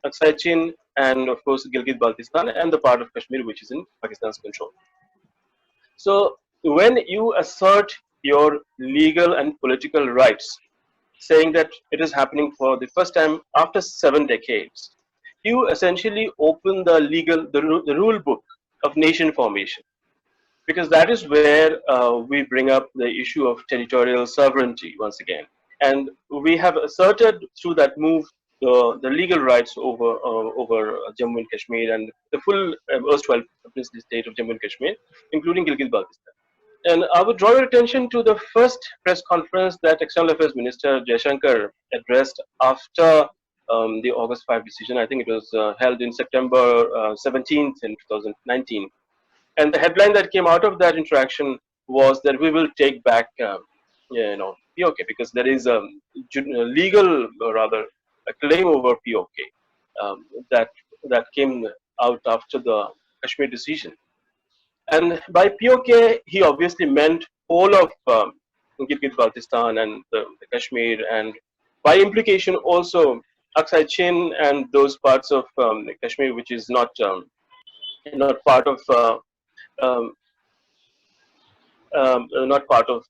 Aksai Chin, and of course Gilgit-Baltistan and the part of Kashmir which is in Pakistan's control. So when you assert your legal and political rights, saying that it is happening for the first time after 7 decades, you essentially open the rule book of nation formation, because that is where we bring up the issue of territorial sovereignty once again. And we have asserted through that move the legal rights over Jammu and Kashmir and the full erstwhile princely state of Jammu and Kashmir, including Gilgit-Baltistan. And I would draw your attention to the first press conference that External Affairs Minister Jaishankar addressed after the August 5 decision. I think it was held in September 17th in 2019. And the headline that came out of that interaction was that we will take back, POK, because there is a legal, or rather, a claim over POK that came out after the Kashmir decision. And by POK, he obviously meant all of Gilgit-Baltistan and the Kashmir, and by implication also Aksai Chin and those parts of Kashmir which is not part of um, not part of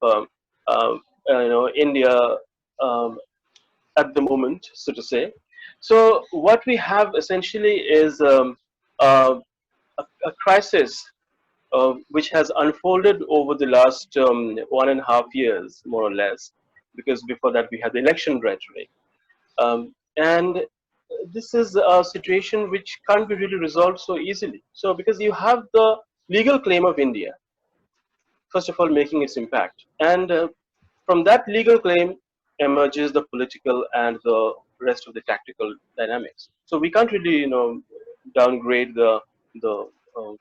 India at the moment, so to say. So what we have essentially is a crisis which has unfolded over the last 1.5 years, more or less, because before that we had the election rhetoric. And this is a situation which can't be really resolved so easily. So because you have the legal claim of India, first of all, making its impact. And from that legal claim emerges the political and the rest of the tactical dynamics. So we can't really, downgrade the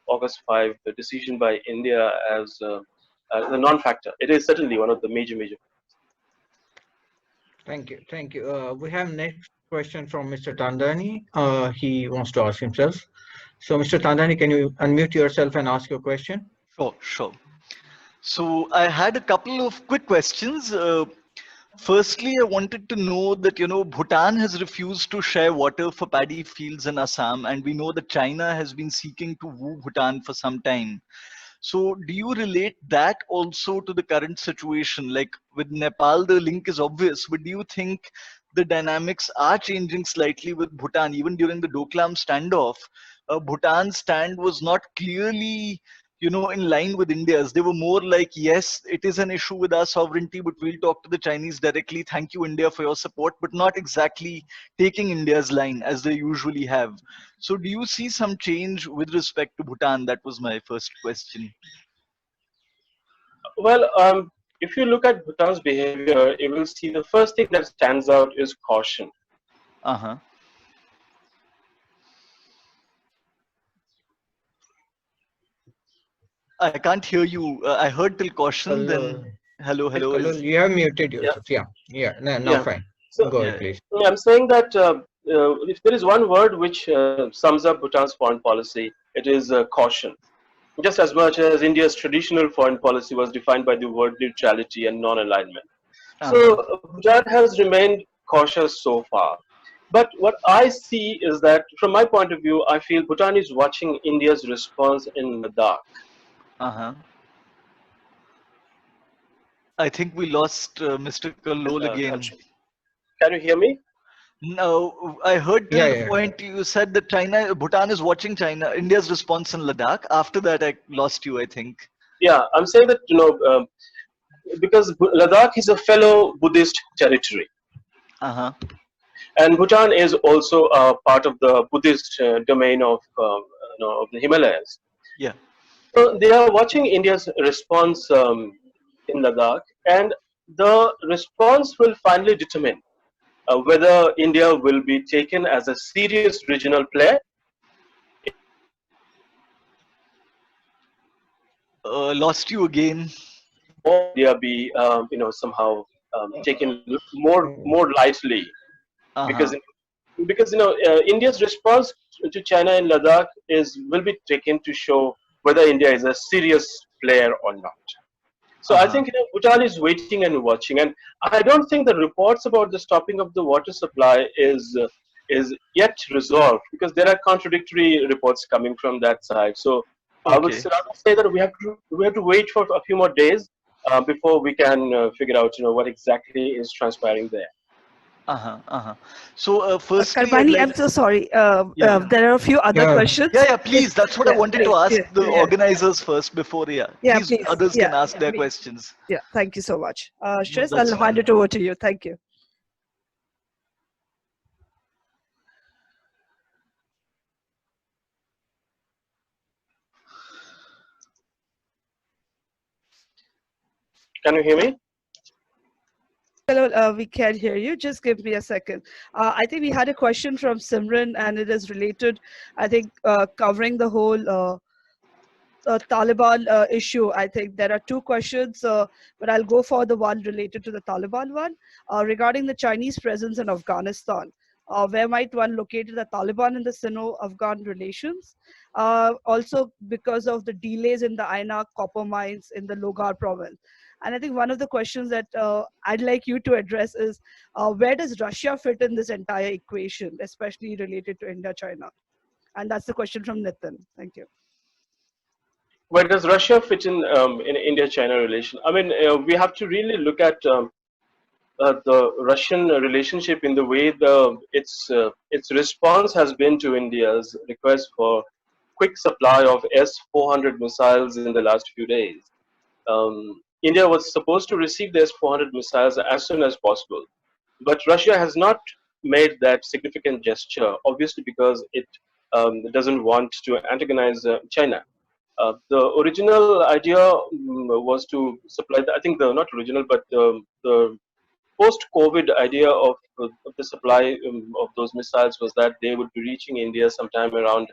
August 5 decision by India as a non-factor. It is certainly one of the major. Thank you. Thank you. We have next question from Mr. Tandani. He wants to ask himself. So, Mr. Tandani, can you unmute yourself and ask your question? Sure. So I had a couple of quick questions. Firstly, I wanted to know that, Bhutan has refused to share water for paddy fields in Assam, and we know that China has been seeking to woo Bhutan for some time. So do you relate that also to the current situation? Like with Nepal, the link is obvious, but do you think the dynamics are changing slightly with Bhutan? Even during the Doklam standoff, Bhutan's stand was not clearly, in line with India's. They were more like, yes, it is an issue with our sovereignty, but we'll talk to the Chinese directly. Thank you, India, for your support, but not exactly taking India's line as they usually have. So do you see some change with respect to Bhutan? That was my first question. Well, if you look at Bhutan's behavior, you will see the first thing that stands out is caution. Uh-huh. I can't hear you. I heard till caution, then hello. Kallol, you have muted yourself. Yeah. Now fine. So, go ahead, please. I'm saying that if there is one word which sums up Bhutan's foreign policy, it is caution. Just as much as India's traditional foreign policy was defined by the word neutrality and non-alignment. So Bhutan has remained cautious so far. But what I see is that, from my point of view, I feel Bhutan is watching India's response in Ladakh. Uh-huh. I think we lost Mr. Kallol again. Country. Can you hear me? No, I heard till Yeah, the yeah. point you said that Bhutan is watching India's response in Ladakh. After that, I lost you, I think. Yeah, I'm saying that, because Ladakh is a fellow Buddhist territory, Uh-huh. and Bhutan is also a part of the Buddhist domain of, of the Himalayas. Yeah. So they are watching India's response in Ladakh, and the response will finally determine whether India will be taken as a serious regional player, Lost you again. or India be, somehow taken more lightly, because Uh-huh. India's response to China in Ladakh will be taken to show whether India is a serious player or not. So I Uh-huh. think Bhutan is waiting and watching, and I don't think the reports about the stopping of the water supply is yet resolved, because there are contradictory reports coming from that side. So Okay. I would say that we have to wait for a few more days before we can figure out what exactly is transpiring there. Uh-huh. Uh-huh. So, firstly, I'd Karbani, like, I'm so sorry. yeah. There are a few other Yeah. questions. Yeah, yeah, please. That's what I Yeah, wanted to please. ask Yeah, the yeah, organizers first before, yeah. yeah, Please, please. others Yeah, can ask their me. questions. Yeah, thank you so much. No, Shreys, that's I'll hand fine. it over to you. Thank you. Can you hear me? Hello, we can hear you. Just give me a second. I think we had a question from Simran, and it is related, I think, covering the whole Taliban issue. I think there are two questions, but I'll go for the one related to the Taliban one regarding the Chinese presence in Afghanistan. Where might one locate the Taliban in the Sino-Afghan relations? Also, because of the delays in the Aina copper mines in the Logar province. And I think one of the questions that I'd like you to address is where does Russia fit in this entire equation, especially related to India-China? And that's the question from Nitin. Thank you. Where does Russia fit in India-China relation? I mean, we have to really look at the Russian relationship in the way its response has been to India's request for quick supply of S-400 missiles in the last few days. India was supposed to receive the S-400 missiles as soon as possible, but Russia has not made that significant gesture, obviously because it doesn't want to antagonize China. The original idea was to supply, I think the not original, but the post-COVID idea of the supply of those missiles was that they would be reaching India sometime around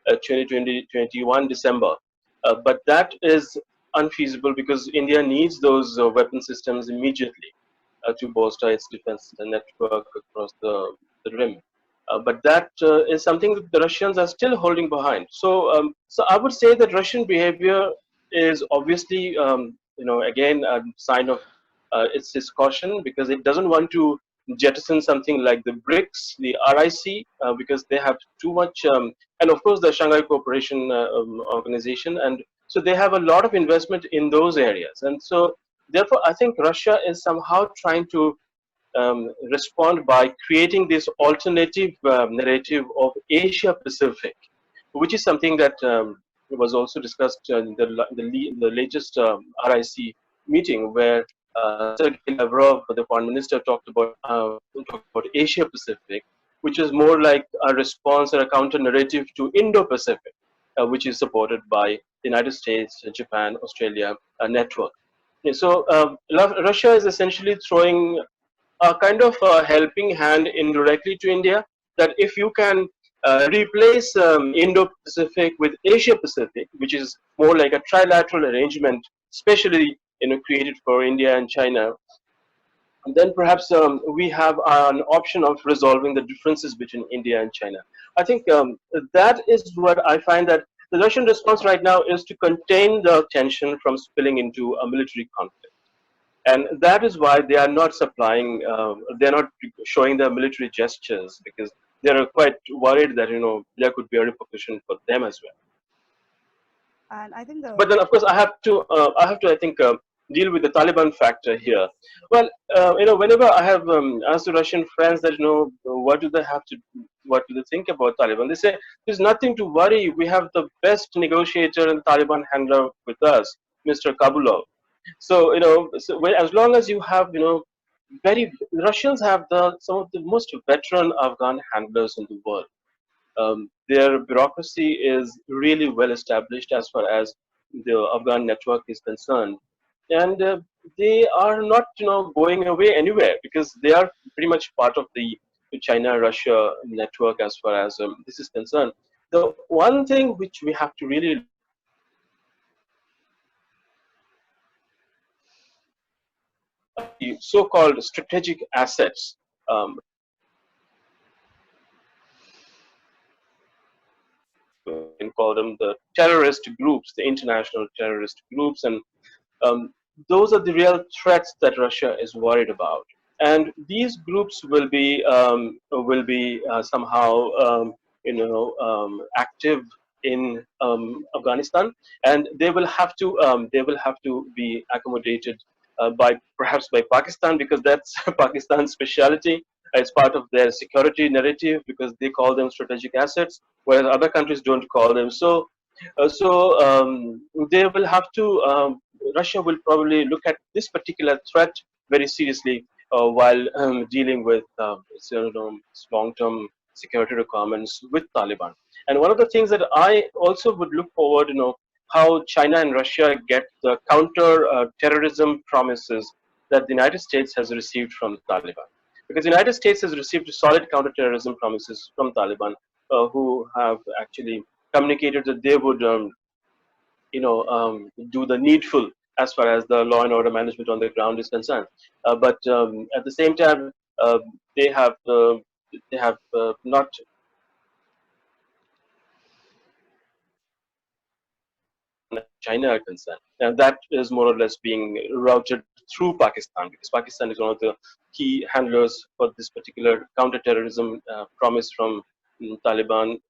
2021 December. But that is unfeasible because India needs those weapon systems immediately to bolster its defense network across the rim. But that is something that the Russians are still holding behind. So I would say that Russian behavior is obviously, again, a sign of its caution, because it doesn't want to jettison something like the BRICS, the RIC, because they have too much, and of course the Shanghai Cooperation Organization, and so they have a lot of investment in those areas. And so therefore, I think Russia is somehow trying to respond by creating this alternative narrative of Asia Pacific, which is something that was also discussed in the latest RIC meeting, where Sergei Lavrov, the foreign minister, talked about Asia Pacific, which is more like a response or a counter narrative to Indo-Pacific, which is supported by the United States, Japan, Australia network. So Russia is essentially throwing a kind of helping hand indirectly to India, that if you can replace Indo-Pacific with Asia-Pacific, which is more like a trilateral arrangement, especially created for India and China, then perhaps we have an option of resolving the differences between India and China. I think that is what I find, that the Russian response right now is to contain the tension from spilling into a military conflict. And that is why they are not supplying, they're not showing their military gestures, because they're quite worried that, there could be a repercussion for them as well. And I think the But then, of course, I think, deal with the Taliban factor here. Well, whenever I have asked the Russian friends that, what do they think about Taliban? They say there's nothing to worry. We have the best negotiator and Taliban handler with us, Mr. Kabulov. So, as long as you have, very Russians have some of the most veteran Afghan handlers in the world. Their bureaucracy is really well established as far as the Afghan network is concerned, and they are not, going away anywhere, because they are pretty much part of the China-Russia network as far as this is concerned. The one thing which we have to really the so-called strategic assets. You can call them the terrorist groups, the international terrorist groups, and those are the real threats that Russia is worried about. And these groups will be somehow active in Afghanistan, and they will have to be accommodated by perhaps by Pakistan, because that's Pakistan's specialty. It's part of their security narrative, because they call them strategic assets, whereas other countries don't call them so. They will have to. Russia will probably look at this particular threat very seriously while dealing with long-term security requirements with Taliban. And one of the things that I also would look forward, how China and Russia get the counter-terrorism promises that the United States has received from Taliban. Because the United States has received solid counter-terrorism promises from Taliban, who have actually communicated that they would do the needful as far as the law and order management on the ground is concerned. But at the same time, they have not China are concerned. And that is more or less being routed through Pakistan, because Pakistan is one of the key handlers for this particular counterterrorism promise from Taliban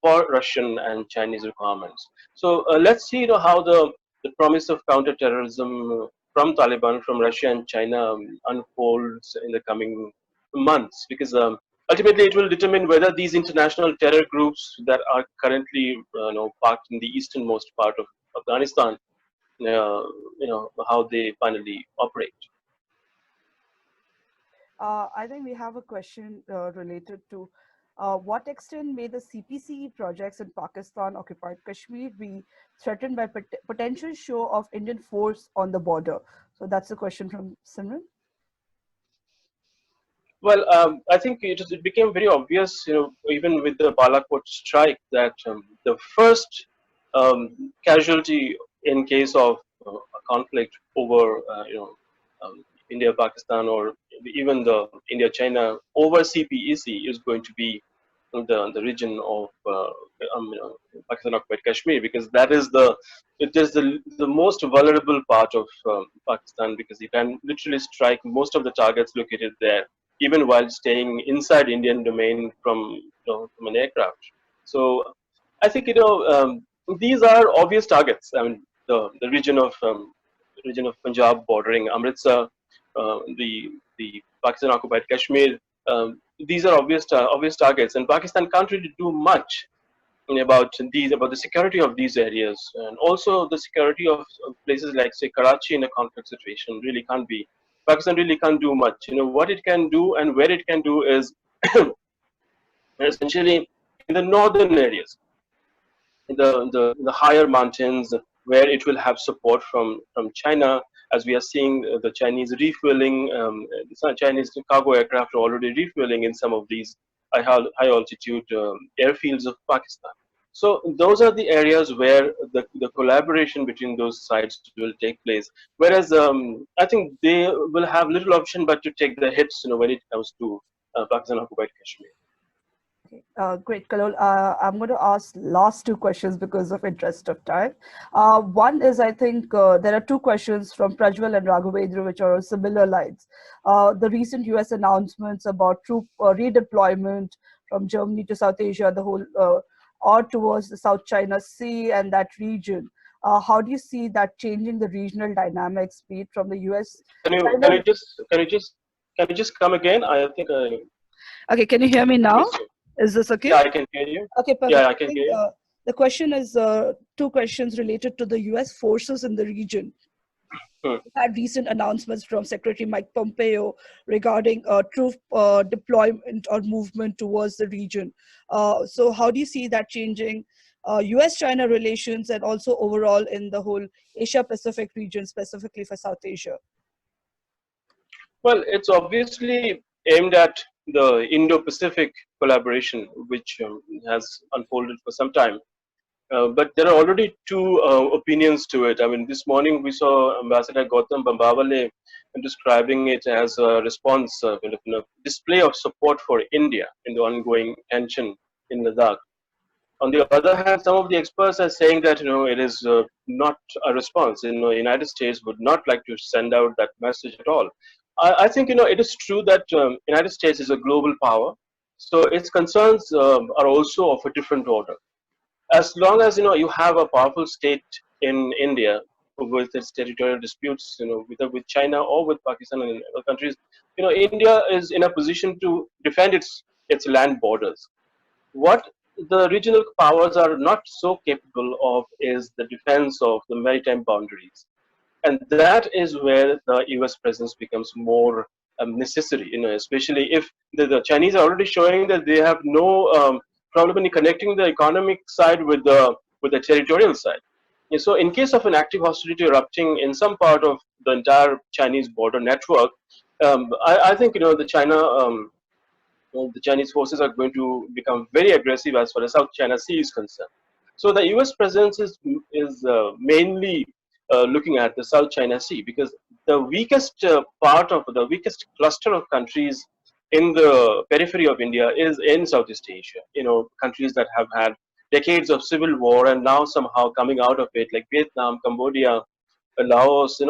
for Russian and Chinese requirements. So let's see, how the promise of counterterrorism from Taliban, from Russia and China unfolds in the coming months, because ultimately it will determine whether these international terror groups that are currently parked in the easternmost part of Afghanistan, how they finally operate. I think we have a question related to what extent may the CPCE projects in Pakistan occupied Kashmir be threatened by potential show of Indian force on the border? So that's a question from Simran. Well, I think it became very obvious, even with the Balakot strike, that the first casualty in case of a conflict over, India-Pakistan, or even the India-China over CPEC, is going to be the region of Pakistan occupied Kashmir, because it is the most vulnerable part of Pakistan, because you can literally strike most of the targets located there, even while staying inside Indian domain from an aircraft. So I think these are obvious targets. I mean, the region of Punjab bordering Amritsar, the Pakistan occupied Kashmir. These are obvious targets, and Pakistan can't really do much about the security of these areas, and also the security of places like, say, Karachi in a conflict situation really can't be. Pakistan really can't do much. What it can do and where it can do is essentially in the northern areas, the higher mountains, where it will have support from China, as we are seeing the Chinese refueling, the Chinese cargo aircraft are already refueling in some of these high altitude airfields of Pakistan. So those are the areas where the collaboration between those sides will take place. Whereas I think they will have little option but to take the hits, when it comes to Pakistan occupied Kashmir. Great, Kallol. I'm going to ask last two questions because of interest of time. One is, I think there are two questions from Prajwal and Raghavendra, which are on similar lines. The recent US announcements about troop redeployment from Germany to South Asia, the whole, or towards the South China Sea and that region. How do you see that changing the regional dynamics, be it from the US? Can you just come again? I think I Okay, can you hear me now? missed you. Is this okay? Yeah, I can hear you. Okay, Yeah, perfect. I can hear you. The question is two questions related to the US forces in the region. Hmm. We had recent announcements from Secretary Mike Pompeo regarding troop deployment or movement towards the region. So how do you see that changing US-China relations and also overall in the whole Asia-Pacific region, specifically for South Asia? Well, it's obviously aimed at the Indo-Pacific collaboration, which has unfolded for some time. But there are already two opinions to it. I mean, this morning we saw Ambassador Gautam Bambawale describing it as a response, kind of, display of support for India in the ongoing tension in Ladakh. On the other hand, some of the experts are saying that it is not a response. United States would not like to send out that message at all. I think it is true that United States is a global power, so its concerns are also of a different order. As long as you have a powerful state in India with its territorial disputes, whether with China or with Pakistan and other countries, India is in a position to defend its land borders. What the regional powers are not so capable of is the defense of the maritime boundaries, and that is where the US presence becomes more necessary, especially if the Chinese are already showing that they have no problem in connecting the economic side with the territorial side. And so in case of an active hostility erupting in some part of the entire Chinese border network, I think the Chinese forces are going to become very aggressive as far as South China Sea is concerned. So the U.S. presence is mainly looking at the South China Sea, because the weakest part of the weakest cluster of countries in the periphery of India is in Southeast Asia. Countries that have had decades of civil war and now somehow coming out of it, like Vietnam, Cambodia, Laos.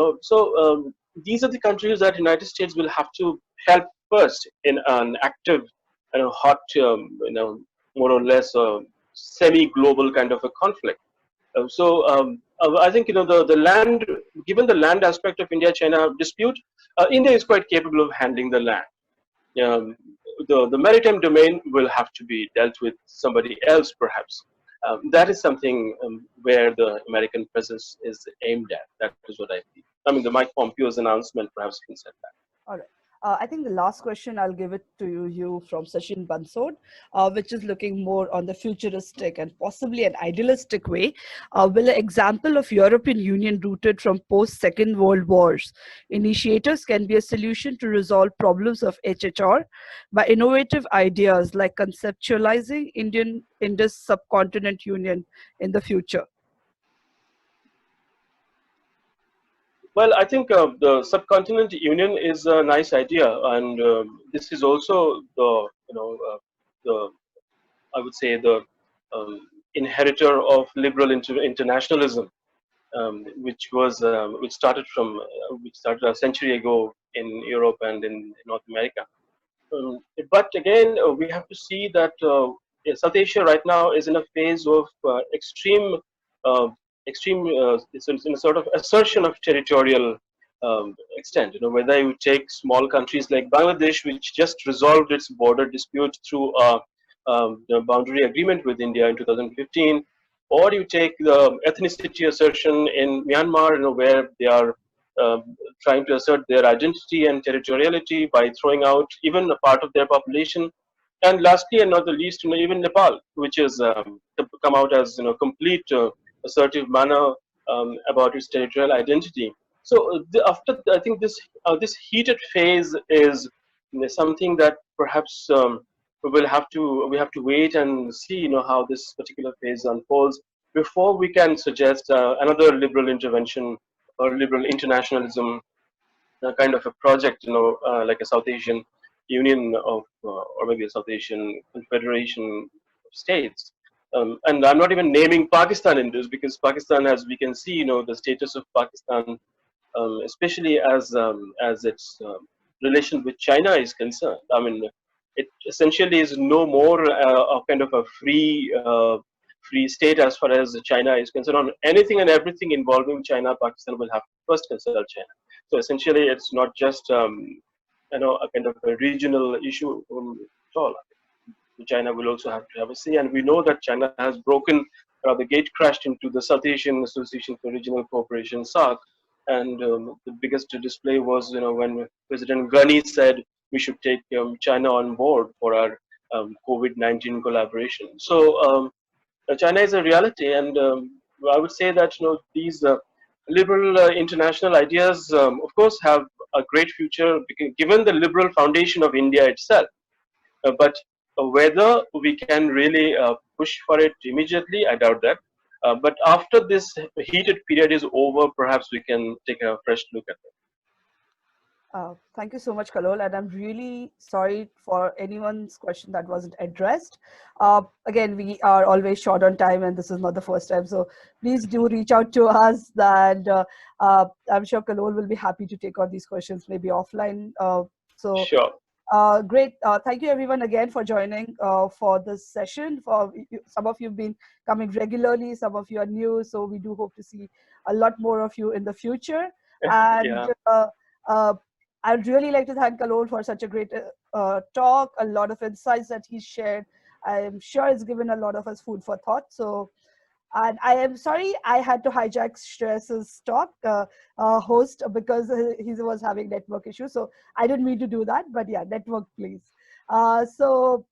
These are the countries that United States will have to help first in an active, hot, more or less semi-global kind of a conflict. I think the land, given the land aspect of India-China dispute, India is quite capable of handling the land. Um, the maritime domain will have to be dealt with somebody else, perhaps. That is something where the American presence is aimed at. That is what I feel. I mean, the Mike Pompeo's announcement perhaps can set that. All right. I think the last question, I'll give it to you from Sachin Bansod, which is looking more on the futuristic and possibly an idealistic way. Will an example of European Union rooted from post-Second World Wars initiators can be a solution to resolve problems of HHR by innovative ideas like conceptualizing Indian Indus subcontinent union in the future? Well, I think the subcontinent union is a nice idea, and this is also the I would say the inheritor of liberal internationalism, which started a century ago in Europe and in North America. Um, but again, we have to see that South Asia right now is in a phase of uh, it's in a sort of assertion of territorial extent. Whether you take small countries like Bangladesh, which just resolved its border dispute through a boundary agreement with India in 2015, or you take the ethnicity assertion in Myanmar, where they are trying to assert their identity and territoriality by throwing out even a part of their population. And lastly, and not the least, even Nepal, which is come out as complete assertive manner about its territorial identity. So after I think this heated phase is something that perhaps we have to wait and see how this particular phase unfolds before we can suggest another liberal intervention or liberal internationalism kind of a project, like a South Asian union of, or maybe a South Asian confederation of states. And I'm not even naming Pakistan in this because Pakistan, as we can see, the status of Pakistan, especially as its relation with China is concerned. I mean, it essentially is no more a kind of a free state as far as China is concerned. On anything and everything involving China, Pakistan will have to first consult China. So essentially, it's not just a kind of a regional issue at all. China will also have to have a say, and we know that China has broken the gate, crashed into the South Asian Association for Regional Cooperation (SAARC), and the biggest display was when President Ghani said we should take China on board for our COVID-19 collaboration. So China is a reality, and I would say that these liberal international ideas, of course, have a great future given the liberal foundation of India itself. But whether we can really push for it immediately, I doubt that. But after this heated period is over, perhaps we can take a fresh look at it. Thank you so much, Kallol, and I'm really sorry for anyone's question that wasn't addressed. Again, we are always short on time, and this is not the first time, so please do reach out to us. And I'm sure Kallol will be happy to take on these questions, maybe offline. Sure. Great. Thank you, everyone, again for joining for this session. Some of you have been coming regularly, some of you are new, so we do hope to see a lot more of you in the future. And Yeah. I'd really like to thank Kallol for such a great talk, a lot of insights that he shared. I'm sure it's given a lot of us food for thought. So, and I am sorry I had to hijack Shreyas's talk host because he was having network issues. So I didn't mean to do that, but yeah, network please. So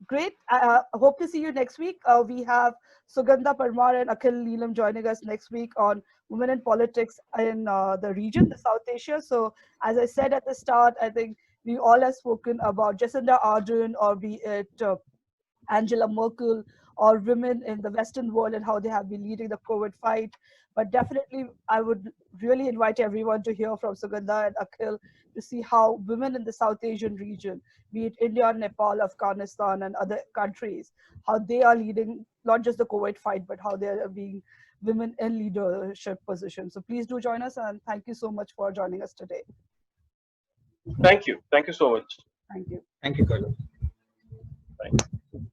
great. I hope to see you next week. We have Sugandha Parmar and Akhil Neelam joining us next week on women in politics in the region, the South Asia. So as I said at the start, I think we all have spoken about Jacinda Ardern, or be it Angela Merkel, or women in the Western world and how they have been leading the COVID fight. But definitely, I would really invite everyone to hear from Sugandha and Akhil to see how women in the South Asian region, be it India, Nepal, Afghanistan, and other countries, how they are leading not just the COVID fight, but how they are being women in leadership positions. So please do join us, and thank you so much for joining us today. Thank you. Thank you so much. Thank you. Thank you, Kallol. Thank you.